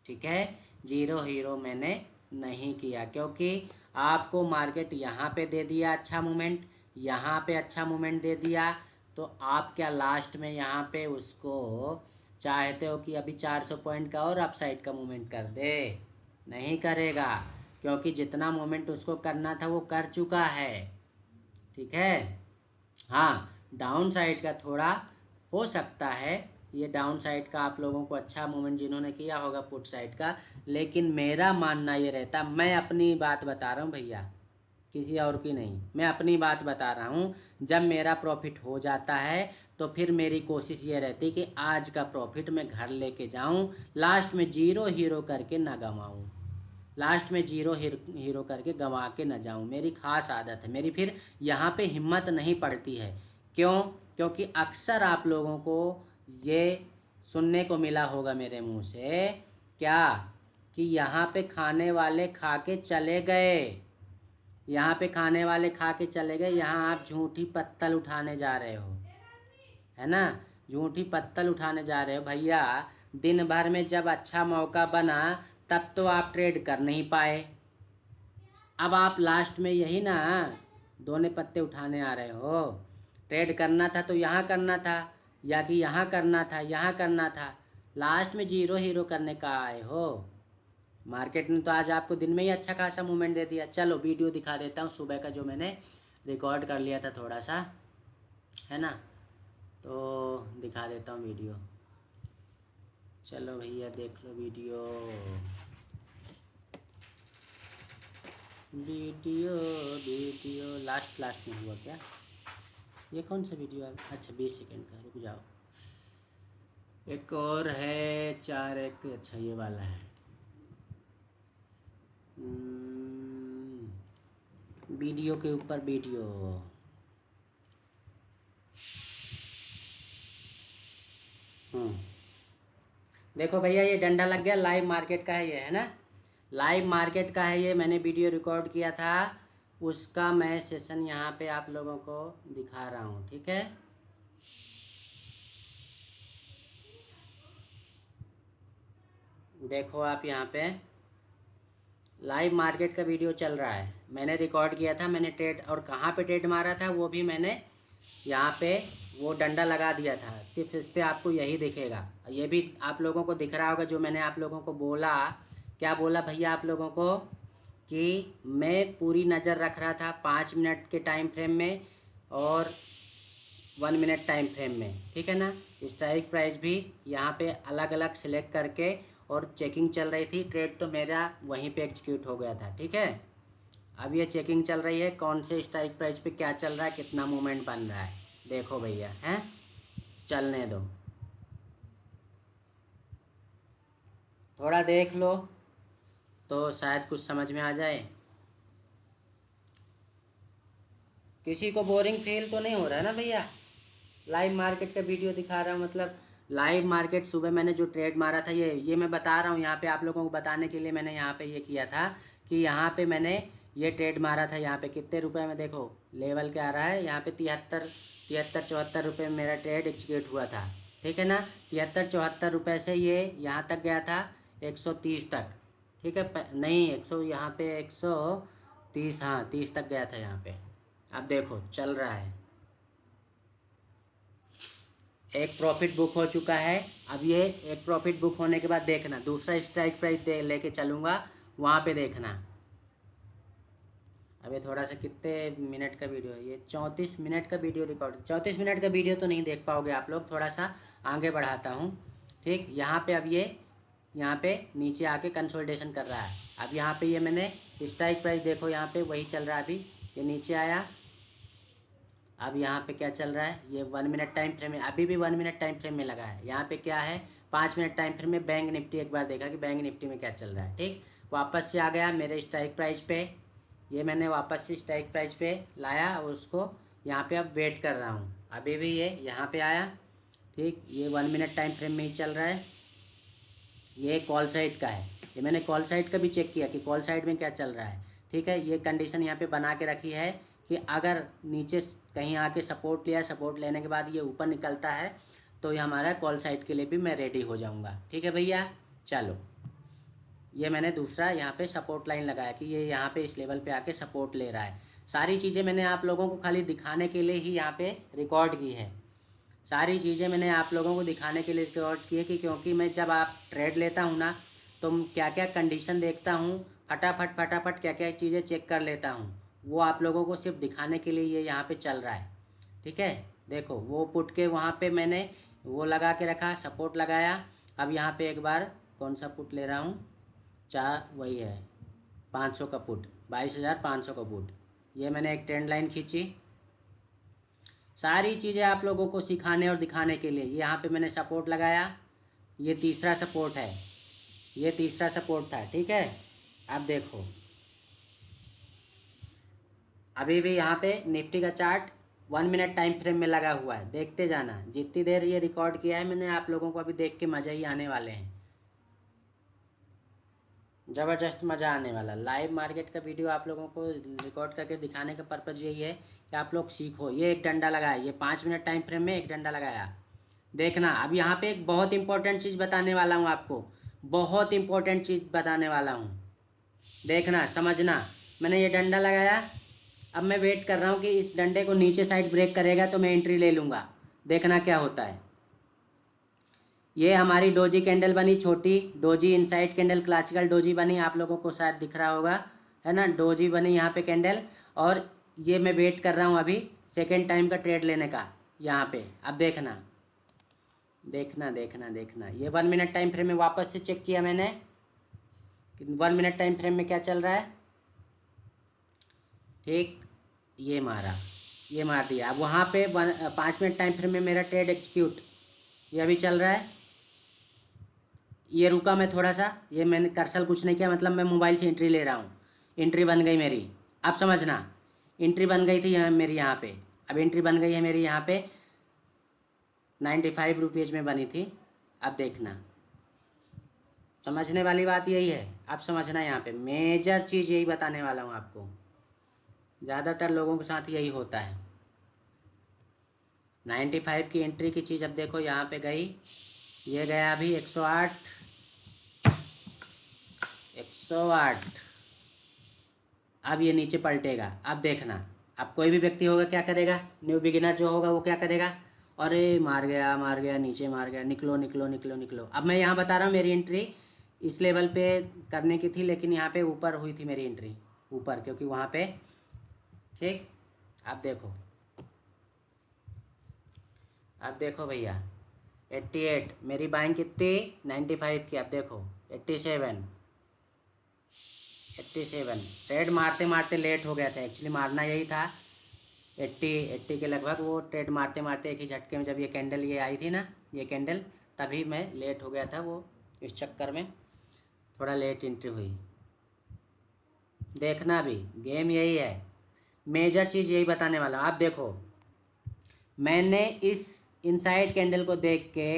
ठीक है। जीरो हीरो मैंने नहीं किया, क्योंकि आपको मार्केट यहाँ पे दे दिया अच्छा मूवमेंट, यहाँ पे अच्छा मूवमेंट दे दिया, तो आप क्या लास्ट में यहाँ पे उसको चाहते हो कि अभी 400 पॉइंट का और अपसाइड का मूवमेंट कर दे? नहीं करेगा, क्योंकि जितना मूवमेंट उसको करना था वो कर चुका है, ठीक है। हाँ, डाउन साइड का थोड़ा हो सकता है, ये डाउन साइड का आप लोगों को अच्छा मूवमेंट जिन्होंने किया होगा पुट साइड का, लेकिन मेरा मानना ये रहता, मैं अपनी बात बता रहा हूँ भैया, किसी और की नहीं, मैं अपनी बात बता रहा हूँ। जब मेरा प्रॉफिट हो जाता है तो फिर मेरी कोशिश ये रहती कि आज का प्रॉफिट मैं घर लेके जाऊँ, लास्ट में जीरो हीरो करके ना गंवाऊँ, लास्ट में जीरो हीरो करके गंवा के न जाऊं। मेरी ख़ास आदत है मेरी, फिर यहाँ पे हिम्मत नहीं पड़ती है। क्यों? क्योंकि अक्सर आप लोगों को ये सुनने को मिला होगा मेरे मुंह से, क्या कि यहाँ पे खाने वाले खा के चले गए, यहाँ पे खाने वाले खा के चले गए, यहाँ आप झूठी पत्तल उठाने जा रहे हो, है ना। झूठी पत्तल उठाने जा रहे हो भैया। दिन भर में जब अच्छा मौका बना तब तो आप ट्रेड कर नहीं पाए, अब आप लास्ट में यही ना दोने पत्ते उठाने आ रहे हो। ट्रेड करना था तो यहाँ करना था, या कि यहाँ करना था, यहाँ करना था, लास्ट में जीरो हीरो करने का आए हो। मार्केट ने तो आज आपको दिन में ही अच्छा खासा मूवमेंट दे दिया। चलो वीडियो दिखा देता हूँ सुबह का, जो मैंने रिकॉर्ड कर लिया था थोड़ा सा, है ना, तो दिखा देता हूँ वीडियो। चलो भैया देख लो वीडियो, वीडियो वीडियो लास्ट में हुआ क्या? ये कौन सा वीडियो है? अच्छा 20 सेकंड का, रुक जाओ, एक और है 4 एक, अच्छा ये वाला है। वीडियो के ऊपर वीडियो, देखो भैया ये डंडा लग गया, लाइव मार्केट का है ये, है ना, लाइव मार्केट का है ये। मैंने वीडियो रिकॉर्ड किया था, उसका मैं सेशन यहाँ पे आप लोगों को दिखा रहा हूँ, ठीक है। देखो आप यहाँ पे लाइव मार्केट का वीडियो चल रहा है, मैंने रिकॉर्ड किया था, मैंने ट्रेड और कहाँ पे ट्रेड मारा था वो भी मैंने यहाँ पे वो डंडा लगा दिया था, सिर्फ इस पर आपको यही दिखेगा। ये भी आप लोगों को दिख रहा होगा जो मैंने आप लोगों को बोला, क्या बोला भैया आप लोगों को, कि मैं पूरी नज़र रख रहा था 5 मिनट के टाइम फ्रेम में और 1 मिनट टाइम फ्रेम में, ठीक है ना। स्ट्राइक प्राइस भी यहाँ पे अलग अलग सिलेक्ट करके और चेकिंग चल रही थी, ट्रेड तो मेरा वहीं पे एग्जीक्यूट हो गया था, ठीक है। अब ये चेकिंग चल रही है कौन से स्ट्राइक प्राइस पे क्या चल रहा है, कितना मूवमेंट बन रहा है, देखो भैया, हैं, चलने दो, थोड़ा देख लो तो शायद कुछ समझ में आ जाए। किसी को बोरिंग फील तो नहीं हो रहा है ना भैया? लाइव मार्केट का वीडियो दिखा रहा हूँ, मतलब लाइव मार्केट सुबह मैंने जो ट्रेड मारा था, ये मैं बता रहा हूँ यहाँ पे आप लोगों को बताने के लिए। मैंने यहाँ पे ये किया था कि यहाँ पे मैंने ये ट्रेड मारा था, यहाँ पे कितने रुपए में, देखो लेवल क्या आ रहा है यहाँ पे, 73 74 रुपये में मेरा ट्रेड एग्जीक्यूट हुआ था, ठीक है ना। 73 74 रुपये से ये यहाँ तक गया था 130 तक, ठीक है, नहीं 100, यहाँ पे 130, हाँ 30 तक गया था यहाँ पे। अब देखो चल रहा है, एक प्रॉफिट बुक हो चुका है। अब ये एक प्रॉफिट बुक होने के बाद देखना दूसरा स्ट्राइक प्राइस लेके चलूँगा, वहाँ पे देखना। अब ये थोड़ा सा कितने मिनट का वीडियो है, ये 34 मिनट का वीडियो रिकॉर्ड, 34 मिनट का वीडियो तो नहीं देख पाओगे आप लोग, थोड़ा सा आगे बढ़ाता हूँ, ठीक। यहाँ पे अब ये यहाँ पे नीचे आके कंसोलिडेशन कर रहा है। अब यहाँ पे ये मैंने स्ट्राइक प्राइस देखो यहाँ पे वही चल रहा है, अभी ये नीचे आया। अब यहाँ पे क्या चल रहा है, ये 1 मिनट टाइम फ्रेम में, अभी भी 1 मिनट टाइम फ्रेम में लगा है। यहाँ पे क्या है, 5 मिनट टाइम फ्रेम में बैंक निफ्टी एक बार देखा कि बैंक निफ्टी में क्या चल रहा है। ठीक, वापस से आ गया मेरे स्ट्राइक प्राइस पे, ये मैंने वापस से स्ट्राइक प्राइस पे लाया और उसको यहाँ पे अब वेट कर रहा हूँ। अभी भी ये यहाँ पे आया। ठीक, ये 1 मिनट टाइम फ्रेम में ही चल रहा है। ये कॉल साइड का है, ये मैंने कॉल साइड का भी चेक किया कि कॉल साइड में क्या चल रहा है। ठीक है, ये कंडीशन यहाँ पे बना के रखी है कि अगर नीचे कहीं आके सपोर्ट लिया, सपोर्ट लेने के बाद ये ऊपर निकलता है तो ये हमारा कॉल साइड के लिए भी मैं रेडी हो जाऊँगा। ठीक है भैया, चलो ये मैंने दूसरा यहाँ पे सपोर्ट लाइन लगाया कि ये यहाँ पे इस लेवल पे आके सपोर्ट ले रहा है। सारी चीज़ें मैंने आप लोगों को खाली दिखाने के लिए ही यहाँ पे रिकॉर्ड की है। सारी चीज़ें मैंने आप लोगों को दिखाने के लिए रिकॉर्ड की है कि क्योंकि मैं जब आप ट्रेड लेता हूँ ना तो क्या क्या कंडीशन देखता हूँ, फटाफट क्या क्या चीज़ें चेक कर लेता हूँ, वो आप लोगों को सिर्फ दिखाने के लिए ये यहाँ पे चल रहा है। ठीक है, देखो वो पुट के वहाँ पे मैंने वो लगा के रखा, सपोर्ट लगाया। अब यहाँ पे एक बार कौन सा पुट ले रहा हूँ, वही है 500 का पुट, 22,500 का पुट। ये मैंने एक ट्रेंड लाइन खींची, सारी चीज़ें आप लोगों को सिखाने और दिखाने के लिए। यहाँ पे मैंने सपोर्ट लगाया, ये तीसरा सपोर्ट है, ये तीसरा सपोर्ट था। ठीक है, अब देखो अभी भी यहाँ पे निफ्टी का चार्ट 1 मिनट टाइम फ्रेम में लगा हुआ है, देखते जाना। जितनी देर ये रिकॉर्ड किया है मैंने आप लोगों को, अभी देख के मज़ा ही आने वाले हैं, ज़बरदस्त मज़ा आने वाला। लाइव मार्केट का वीडियो आप लोगों को रिकॉर्ड करके दिखाने का पर्पज़ यही है कि आप लोग सीखो। ये एक डंडा लगाया, ये 5 मिनट टाइम फ्रेम में एक डंडा लगाया, देखना। अब यहाँ पे एक बहुत इंपॉर्टेंट चीज़ बताने वाला हूँ आपको, बहुत इंपॉर्टेंट चीज़ बताने वाला हूँ, देखना समझना। मैंने ये डंडा लगाया, अब मैं वेट कर रहा हूँ कि इस डंडे को नीचे साइड ब्रेक करेगा तो मैं एंट्री ले लूँगा, देखना क्या होता है। ये हमारी डोजी कैंडल बनी, छोटी doji inside candle, classical doji बनी, आप लोगों को शायद दिख रहा होगा, है ना। डोजी बनी यहाँ पे कैंडल, और ये मैं वेट कर रहा हूँ अभी सेकेंड टाइम का ट्रेड लेने का यहाँ पे। अब देखना देखना देखना देखना, ये 1 मिनट टाइम फ्रेम में वापस से चेक किया मैंने, 1 मिनट टाइम फ्रेम में क्या चल रहा है। ठीक, ये मारा, ये मार दिया। अब वहाँ पे 5 मिनट टाइम फ्रेम में मेरा ट्रेड एग्जीक्यूट, ये अभी चल रहा है। ये रुका मैं थोड़ा सा, ये मैंने कर्सल कुछ नहीं किया, मतलब मैं मोबाइल से एंट्री ले रहा हूँ, एंट्री बन गई मेरी। अब समझना, एंट्री बन गई थी मेरी यहाँ पे, अब एंट्री बन गई है मेरी यहाँ पे 95 रुपीज़ में बनी थी। अब देखना, समझने वाली बात यही है, अब समझना। यहाँ पे मेजर चीज़ यही बताने वाला हूँ आपको, ज़्यादातर लोगों के साथ यही होता है। 95 की एंट्री की चीज़ अब देखो यहाँ पे गई, ये गया अभी 108, 108। अब ये नीचे पलटेगा, अब देखना। अब कोई भी व्यक्ति होगा क्या करेगा, न्यू बिगिनर जो होगा वो क्या करेगा, अरे मार गया नीचे, मार गया, निकलो निकलो निकलो निकलो। अब मैं यहाँ बता रहा हूँ मेरी एंट्री इस लेवल पे करने की थी, लेकिन यहाँ पे ऊपर हुई थी मेरी एंट्री, ऊपर, क्योंकि वहाँ पे। ठीक, अब देखो, अब देखो भैया 88, मेरी बाइंग कितनी 95 की। अब देखो 87, ट्रेड मारते मारते लेट हो गया था, एक्चुअली मारना यही था 80 के लगभग। वो ट्रेड मारते मारते एक ही झटके में जब ये कैंडल ये आई थी ना, ये कैंडल, तभी मैं लेट हो गया था, वो इस चक्कर में थोड़ा लेट एंट्री हुई। देखना भी गेम यही है, मेजर चीज़ यही बताने वाला। आप देखो, मैंने इस इनसाइड कैंडल को देख के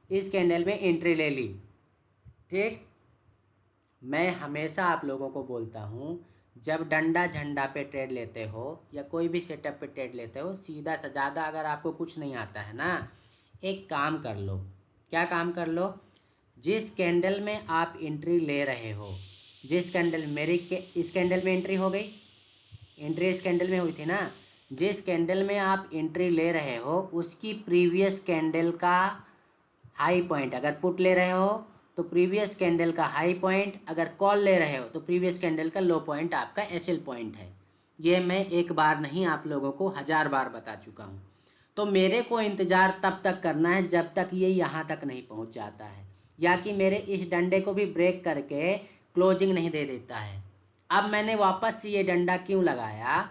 इस कैंडल में एंट्री ले ली। ठीक, मैं हमेशा आप लोगों को बोलता हूँ, जब डंडा झंडा पे ट्रेड लेते हो या कोई भी सेटअप पे ट्रेड लेते हो, सीधा सा, ज़्यादा अगर आपको कुछ नहीं आता है ना, एक काम कर लो। क्या काम कर लो, जिस कैंडल में आप एंट्री ले रहे हो, जिस कैंडल इस कैंडल में एंट्री हो गई, एंट्री इस कैंडल में हुई थी ना, जिस कैंडल में आप एंट्री ले रहे हो उसकी प्रीवियस कैंडल का हाई पॉइंट, अगर पुट ले रहे हो तो प्रीवियस कैंडल का हाई पॉइंट, अगर कॉल ले रहे हो तो प्रीवियस कैंडल का लो पॉइंट आपका एसएल पॉइंट है। ये मैं एक बार नहीं आप लोगों को 1000 बार बता चुका हूँ। तो मेरे को इंतज़ार तब तक करना है जब तक ये यहाँ तक नहीं पहुँच जाता है। या कि मेरे इस डंडे को भी ब्रेक करके क्लोजिंग नहीं दे देता है। अब मैंने वापस से ये डंडा क्यों लगाया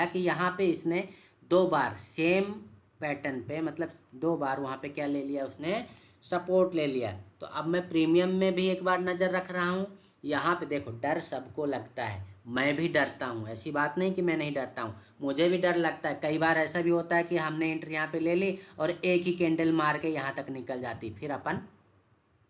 कि यहाँ पे इसने 2 बार सेम पैटर्न पे, मतलब 2 बार वहाँ पे क्या ले लिया उसने, सपोर्ट ले लिया। तो अब मैं प्रीमियम में भी एक बार नज़र रख रहा हूँ। यहाँ पे देखो, डर सबको लगता है, मैं भी डरता हूँ, ऐसी बात नहीं कि मैं नहीं डरता हूँ, मुझे भी डर लगता है। कई बार ऐसा भी होता है कि हमने एंट्री यहाँ पे ले ली और एक ही कैंडल मार के यहाँ तक निकल जाती, फिर अपन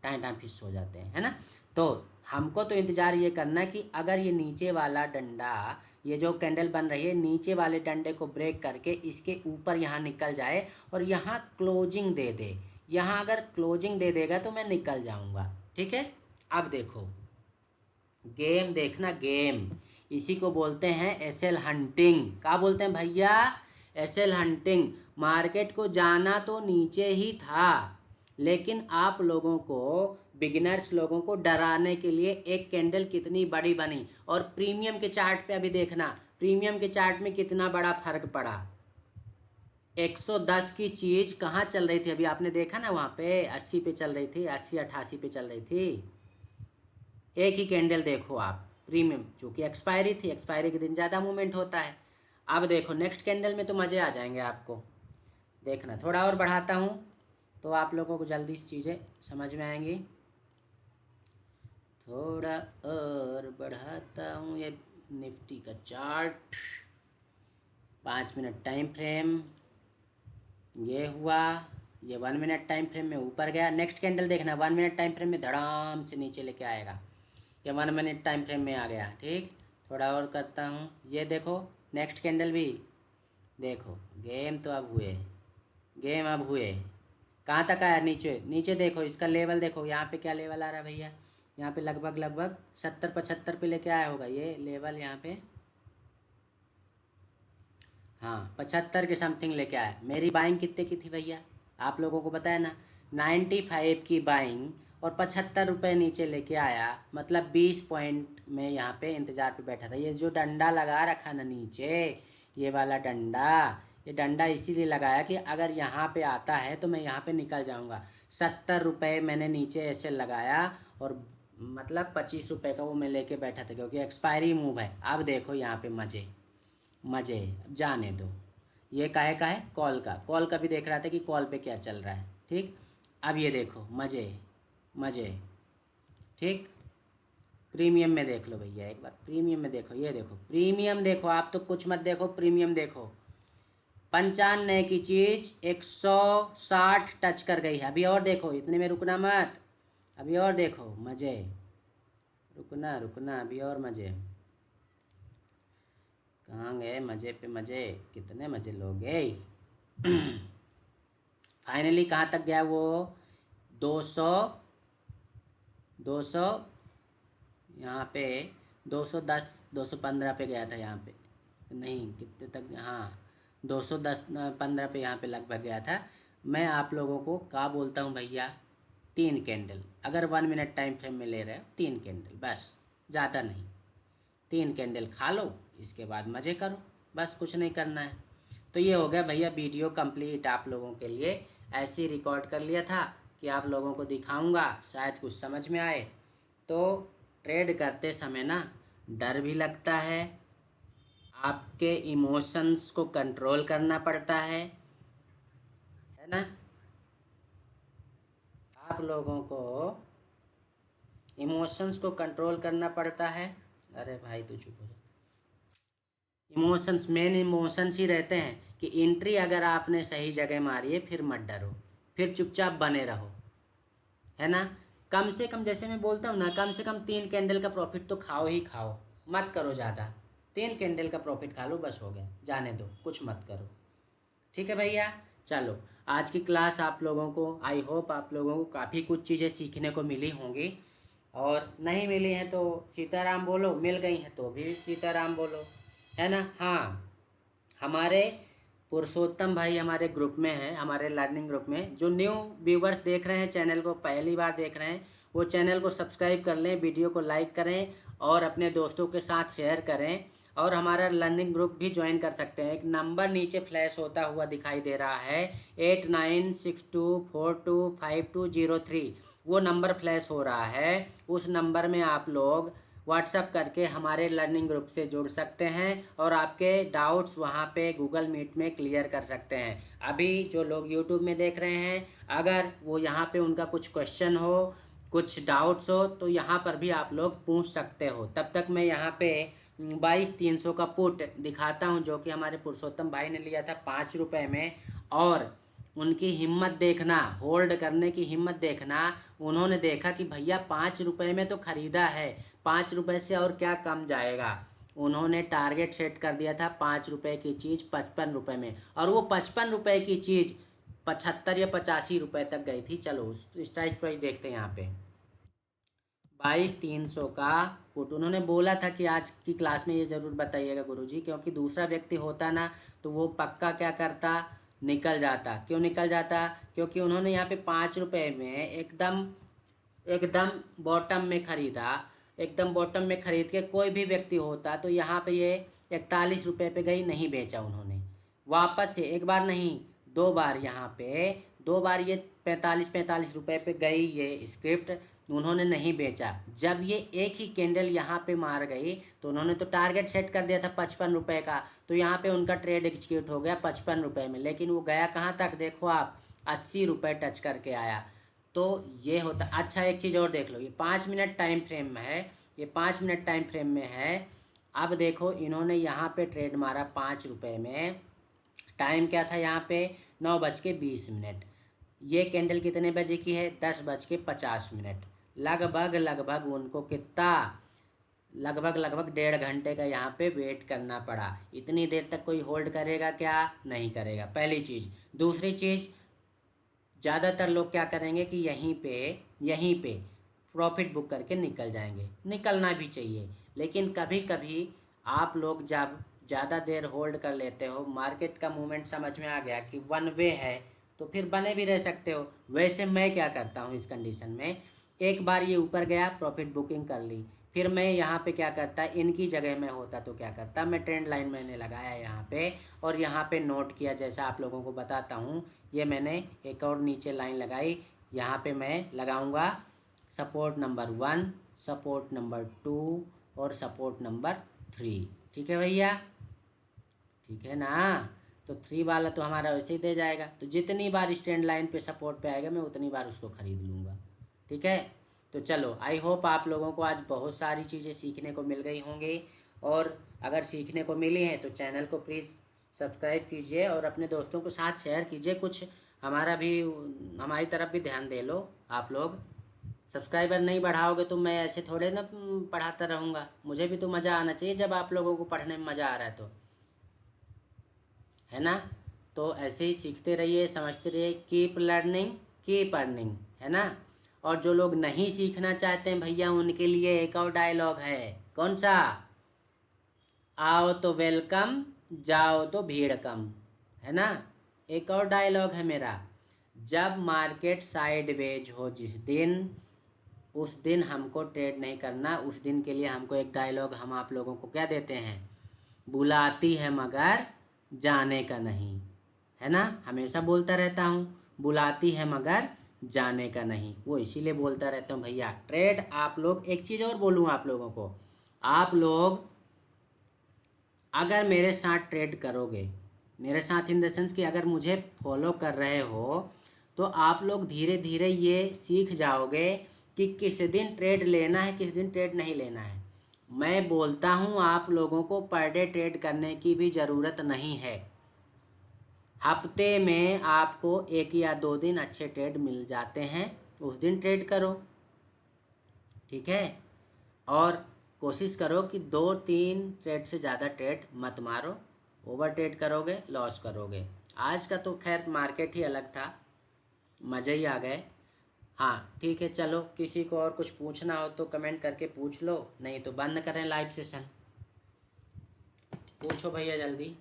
टाइम फिस हो जाते हैं, है ना। तो हमको तो इंतज़ार ये करना है कि अगर ये नीचे वाला डंडा, ये जो कैंडल बन रही है, नीचे वाले डंडे को ब्रेक करके इसके ऊपर यहाँ निकल जाए और यहाँ क्लोजिंग दे दे। यहाँ अगर क्लोजिंग दे देगा तो मैं निकल जाऊँगा, ठीक है। अब देखो, गेम देखना, गेम इसी को बोलते हैं एसएल हंटिंग। क्या बोलते हैं भैया? SL hunting. मार्केट को जाना तो नीचे ही था, लेकिन आप लोगों को, बिगिनर्स लोगों को डराने के लिए एक कैंडल कितनी बड़ी बनी। और प्रीमियम के चार्ट पे अभी देखना, प्रीमियम के चार्ट में कितना बड़ा फर्क पड़ा। 110 की चीज़ कहाँ चल रही थी अभी, आपने देखा ना, वहाँ पे 80 पे चल रही थी, 80-88 पे चल रही थी। एक ही कैंडल देखो आप, प्रीमियम, जो कि एक्सपायरी थी, एक्सपायरी के दिन ज़्यादा मूवमेंट होता है। अब देखो नेक्स्ट कैंडल में तो मज़े आ जाएंगे आपको। देखना, थोड़ा और बढ़ाता हूँ तो आप लोगों को जल्दी से चीज़ें समझ में आएंगी। थोड़ा और बढ़ाता हूँ। ये निफ्टी का चार्ट, 5 मिनट टाइम फ्रेम, ये हुआ, ये 1 मिनट टाइम फ्रेम में ऊपर गया। नेक्स्ट कैंडल देखना, 1 मिनट टाइम फ्रेम में धड़ाम से नीचे लेके आएगा। ये 1 मिनट टाइम फ्रेम में आ गया, ठीक। थोड़ा और करता हूँ, ये देखो नेक्स्ट कैंडल भी देखो। गेम तो अब हुए, गेम अब हुए। कहाँ तक आया? नीचे, नीचे देखो, इसका लेवल देखो, यहाँ पे क्या लेवल आ रहा है भैया, यहाँ पे लगभग 70-75 पे लेके आया होगा ये लेवल, यहाँ पे हाँ 75 के समथिंग लेके आया। मेरी बाइंग कितने की थी भैया, आप लोगों को बताया ना, 95 की बाइंग, और 75 रुपये नीचे लेके आया, मतलब 20 पॉइंट में यहाँ पे इंतज़ार पे बैठा था। ये जो डंडा लगा रखा ना नीचे, ये वाला डंडा, ये डंडा इसीलिए लगाया कि अगर यहाँ पे आता है तो मैं यहाँ पे निकल जाऊँगा। 70 रुपये मैंने नीचे ऐसे लगाया, और मतलब 25 रुपये का वो मैं लेके बैठा था, क्योंकि एक्सपायरी मूव है। अब देखो यहाँ पे मज़े, अब जाने दो। ये काहे का है? कॉल का भी देख रहा था कि कॉल पे क्या चल रहा है, ठीक। अब ये देखो मज़े, ठीक। प्रीमियम में देख लो भैया एक बार, प्रीमियम में देखो, ये देखो प्रीमियम देखो, आप तो कुछ मत देखो, प्रीमियम देखो। 95 की चीज़ 160 टच कर गई है। अभी और देखो, इतने में रुकना मत, अभी और देखो मज़े, रुकना अभी और मज़े। कहाँ गए मज़े पे मज़े, कितने मज़े लोगे। फाइनली कहाँ तक गया वो? 200 यहाँ पे 210 215 पे गया था, यहाँ पे नहीं, कितने तक, हाँ 210-15 पे यहाँ पे लगभग गया था। मैं आप लोगों को क्या बोलता हूँ भैया, 3 कैंडल, अगर 1 मिनट टाइम फ्रेम में ले रहे हो 3 कैंडल बस, ज़्यादा नहीं। 3 कैंडल खा लो, इसके बाद मज़े करो, बस कुछ नहीं करना है। तो ये हो गया भैया वीडियो कंप्लीट आप लोगों के लिए। ऐसे ही रिकॉर्ड कर लिया था कि आप लोगों को दिखाऊंगा, शायद कुछ समझ में आए। तो ट्रेड करते समय ना डर भी लगता है, आपके इमोशंस को कंट्रोल करना पड़ता है ना। आप लोगों को इमोशंस को कंट्रोल करना पड़ता है। अरे भाई तू चुप हो जा। इमोशंस, मेन इमोशंस ही रहते हैं कि एंट्री अगर आपने सही जगह मारी है, फिर मत डरो, फिर चुपचाप बने रहो, है ना। कम से कम, जैसे मैं बोलता हूँ ना, कम से कम 3 कैंडल का प्रॉफिट तो खाओ ही खाओ, मत करो ज़्यादा। 3 कैंडल का प्रॉफिट खा लो, बस हो गया, जाने दो, कुछ मत करो, ठीक है भैया। चलो, आज की क्लास आप लोगों को, आई होप आप लोगों को काफ़ी कुछ चीज़ें सीखने को मिली होंगी, और नहीं मिली हैं तो सीताराम बोलो, मिल गई हैं तो भी सीताराम बोलो, है ना। हाँ, हमारे पुरुषोत्तम भाई हमारे ग्रुप में हैं, हमारे लर्निंग ग्रुप में। जो न्यू व्यूवर्स देख रहे हैं, चैनल को पहली बार देख रहे हैं, वो चैनल को सब्सक्राइब कर लें, वीडियो को लाइक करें और अपने दोस्तों के साथ शेयर करें। और हमारा लर्निंग ग्रुप भी ज्वाइन कर सकते हैं। एक नंबर नीचे फ्लैश होता हुआ दिखाई दे रहा है 8962425203, वो नंबर फ्लैश हो रहा है। उस नंबर में आप लोग व्हाट्सअप करके हमारे लर्निंग ग्रुप से जुड़ सकते हैं और आपके डाउट्स वहाँ पे गूगल मीट में क्लियर कर सकते हैं। अभी जो लोग यूट्यूब में देख रहे हैं, अगर वो यहाँ पे उनका कुछ क्वेश्चन हो, कुछ डाउट्स हो, तो यहाँ पर भी आप लोग पूछ सकते हो। तब तक मैं यहाँ पे 22,300 का पुट दिखाता हूँ, जो कि हमारे पुरुषोत्तम भाई ने लिया था 5 रुपये में। और उनकी हिम्मत देखना, होल्ड करने की हिम्मत देखना। उन्होंने देखा कि भैया 5 रुपये में तो ख़रीदा है, 5 रुपये से और क्या कम जाएगा। उन्होंने टारगेट सेट कर दिया था 5 रुपये की चीज़ 55 रुपये में, और वो 55 रुपये की चीज़ 75 या 85 रुपये तक गई थी। चलो स्ट्राइक प्राइस देखते हैं यहाँ पे 22,300 का पुट। उन्होंने बोला था कि आज की क्लास में ये ज़रूर बताइएगा गुरुजी, क्योंकि दूसरा व्यक्ति होता ना तो वो पक्का क्या करता, निकल जाता। क्यों निकल जाता? क्योंकि उन्होंने यहाँ पे 5 रुपये में एकदम एकदम बॉटम में ख़रीदा। एकदम बॉटम में ख़रीद के कोई भी व्यक्ति होता तो यहाँ पे ये 41 रुपये पे गई, नहीं बेचा उन्होंने। वापस से एक बार नहीं, 2 बार, यहाँ पे 2 बार ये 45-45 रुपये पे गई ये स्क्रिप्ट, उन्होंने नहीं बेचा। जब ये एक ही कैंडल यहाँ पे मार गई तो उन्होंने तो टारगेट सेट कर दिया था 55 रुपये का, तो यहाँ पे उनका ट्रेड एग्जीक्यूट हो गया 55 रुपये में। लेकिन वो गया कहाँ तक, देखो आप 80 रुपये टच करके आया। तो ये होता। अच्छा एक चीज़ और देख लो, ये 5 मिनट टाइम फ्रेम में है, ये 5 मिनट टाइम फ्रेम में है। अब देखो इन्होंने यहाँ पे ट्रेड मारा 5 रुपये में। टाइम क्या था यहाँ पे, 9:20। ये कैंडल कितने बजे की है, 10:50। लगभग लगभग उनको कितना, लगभग 1.5 घंटे का यहाँ पे वेट करना पड़ा। इतनी देर तक कोई होल्ड करेगा क्या? नहीं करेगा, पहली चीज़। दूसरी चीज़, ज़्यादातर लोग क्या करेंगे कि यहीं पे प्रॉफिट बुक करके निकल जाएंगे। निकलना भी चाहिए, लेकिन कभी कभी आप लोग जब ज़्यादा देर होल्ड कर लेते हो, मार्केट का मूवमेंट समझ में आ गया कि वन वे है, तो फिर बने भी रह सकते हो। वैसे मैं क्या करता हूँ इस कंडीशन में, एक बार ये ऊपर गया, प्रॉफिट बुकिंग कर ली, फिर मैं यहाँ पे क्या करता, इनकी जगह में होता तो क्या करता, मैं ट्रेंड लाइन मैंने लगाया यहाँ पे, और यहाँ पे नोट किया, जैसा आप लोगों को बताता हूँ। ये मैंने एक और नीचे लाइन लगाई, यहाँ पे मैं लगाऊंगा सपोर्ट नंबर 1, सपोर्ट नंबर 2 और सपोर्ट नंबर 3। ठीक है भैया, ठीक है ना? तो 3 वाला तो हमारा वैसे ही दे जाएगा, तो जितनी बार स्टैंड लाइन पे सपोर्ट पे आएगा मैं उतनी बार उसको ख़रीद लूँगा। ठीक है, तो चलो, आई होप आप लोगों को आज बहुत सारी चीज़ें सीखने को मिल गई होंगी। और अगर सीखने को मिली हैं तो चैनल को प्लीज़ सब्सक्राइब कीजिए और अपने दोस्तों के साथ शेयर कीजिए। कुछ हमारा भी, हमारी तरफ भी ध्यान दे लो आप लोग। सब्सक्राइबर नहीं बढ़ाओगे तो मैं ऐसे थोड़े ना पढ़ाता रहूँगा। मुझे भी तो मज़ा आना चाहिए, जब आप लोगों को पढ़ने में मज़ा आ रहा है तो, है ना? तो ऐसे ही सीखते रहिए, समझते रहिए, कीप लर्निंग कीप अर्निंग, है ना? और जो लोग नहीं सीखना चाहते हैं भैया, उनके लिए एक और डायलॉग है। कौन सा? आओ तो वेलकम, जाओ तो भीड़ कम, है ना? एक और डायलॉग है मेरा, जब मार्केट साइडवेज हो जिस दिन, उस दिन हमको ट्रेड नहीं करना। उस दिन के लिए हमको एक डायलॉग हम आप लोगों को क्या देते हैं, बुलाती है मगर जाने का नहीं, है ना? हमेशा बोलता रहता हूँ, बुलाती है मगर जाने का नहीं। वो इसीलिए बोलता रहता हूँ भैया, ट्रेड आप लोग, एक चीज़ और बोलूँ आप लोगों को, आप लोग अगर मेरे साथ ट्रेड करोगे, मेरे साथ इन द सेंस कि अगर मुझे फॉलो कर रहे हो, तो आप लोग धीरे धीरे ये सीख जाओगे कि किस दिन ट्रेड लेना है, किस दिन ट्रेड नहीं लेना है। मैं बोलता हूँ आप लोगों को पर डे ट्रेड करने की भी ज़रूरत नहीं है। हफ्ते में आपको 1 या 2 दिन अच्छे ट्रेड मिल जाते हैं, उस दिन ट्रेड करो। ठीक है, और कोशिश करो कि 2-3 ट्रेड से ज़्यादा ट्रेड मत मारो। ओवर ट्रेड करोगे लॉस करोगे। आज का तो खैर मार्केट ही अलग था, मज़े ही आ गए। हाँ ठीक है, चलो, किसी को और कुछ पूछना हो तो कमेंट करके पूछ लो, नहीं तो बंद करें लाइव सेशन। पूछो भैया जल्दी।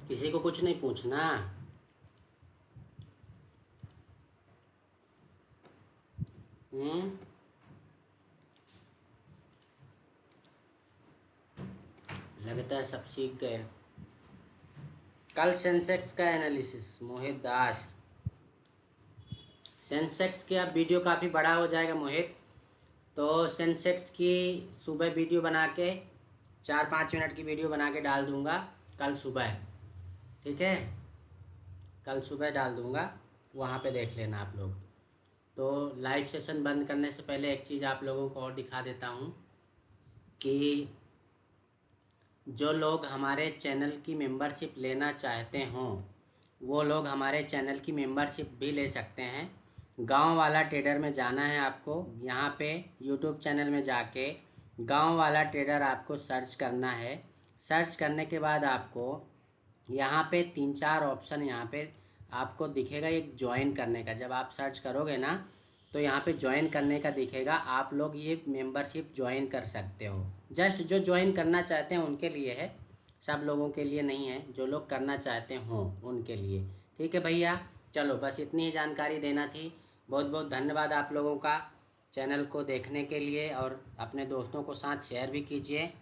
किसी को कुछ नहीं पूछना। लगता है सब सीख गए। कल सेंसेक्स का एनालिसिस मोहित दास। सेंसेक्स की अब वीडियो काफ़ी बड़ा हो जाएगा मोहित, तो सेंसेक्स की सुबह वीडियो बना के 4-5 मिनट की वीडियो बना के डाल दूँगा कल सुबह, ठीक है? कल सुबह डाल दूँगा, वहाँ पे देख लेना आप लोग। तो लाइव सेशन बंद करने से पहले एक चीज़ आप लोगों को और दिखा देता हूँ कि जो लोग हमारे चैनल की मेंबरशिप लेना चाहते हों वो लोग हमारे चैनल की मेंबरशिप भी ले सकते हैं। गांव वाला ट्रेडर में जाना है आपको, यहाँ पे यूट्यूब चैनल में जाके गांव वाला ट्रेडर आपको सर्च करना है। सर्च करने के बाद आपको यहाँ पे 3-4 ऑप्शन यहाँ पे आपको दिखेगा एक ज्वाइन करने का। जब आप सर्च करोगे ना तो यहाँ पे ज्वाइन करने का दिखेगा, आप लोग ये मेंबरशिप ज्वाइन कर सकते हो। जस्ट जो ज्वाइन करना चाहते हैं उनके लिए है, सब लोगों के लिए नहीं है, जो लोग करना चाहते हों उनके लिए। ठीक है भैया, चलो बस इतनी ही जानकारी देना थी। बहुत बहुत धन्यवाद आप लोगों का चैनल को देखने के लिए, और अपने दोस्तों को साथ शेयर भी कीजिए।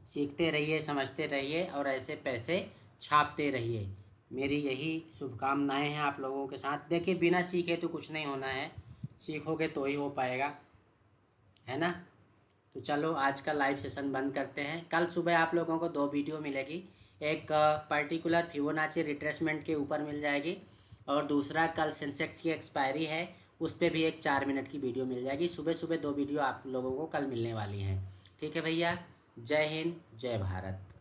सीखते रहिए, समझते रहिए और ऐसे पैसे छापते रहिए। मेरी यही शुभकामनाएं हैं आप लोगों के साथ। देखिए बिना सीखे तो कुछ नहीं होना है, सीखोगे तो ही हो पाएगा, है ना? तो चलो आज का लाइव सेशन बंद करते हैं। कल सुबह आप लोगों को 2 वीडियो मिलेगी, एक पर्टिकुलर फिबोनाची रिट्रेसमेंट के ऊपर मिल जाएगी, और दूसरा कल सेंसेक्स की एक्सपायरी है उस पर भी एक 4 मिनट की वीडियो मिल जाएगी। सुबह सुबह 2 वीडियो आप लोगों को कल मिलने वाली हैं। ठीक है भैया, जय हिंद, जय भारत।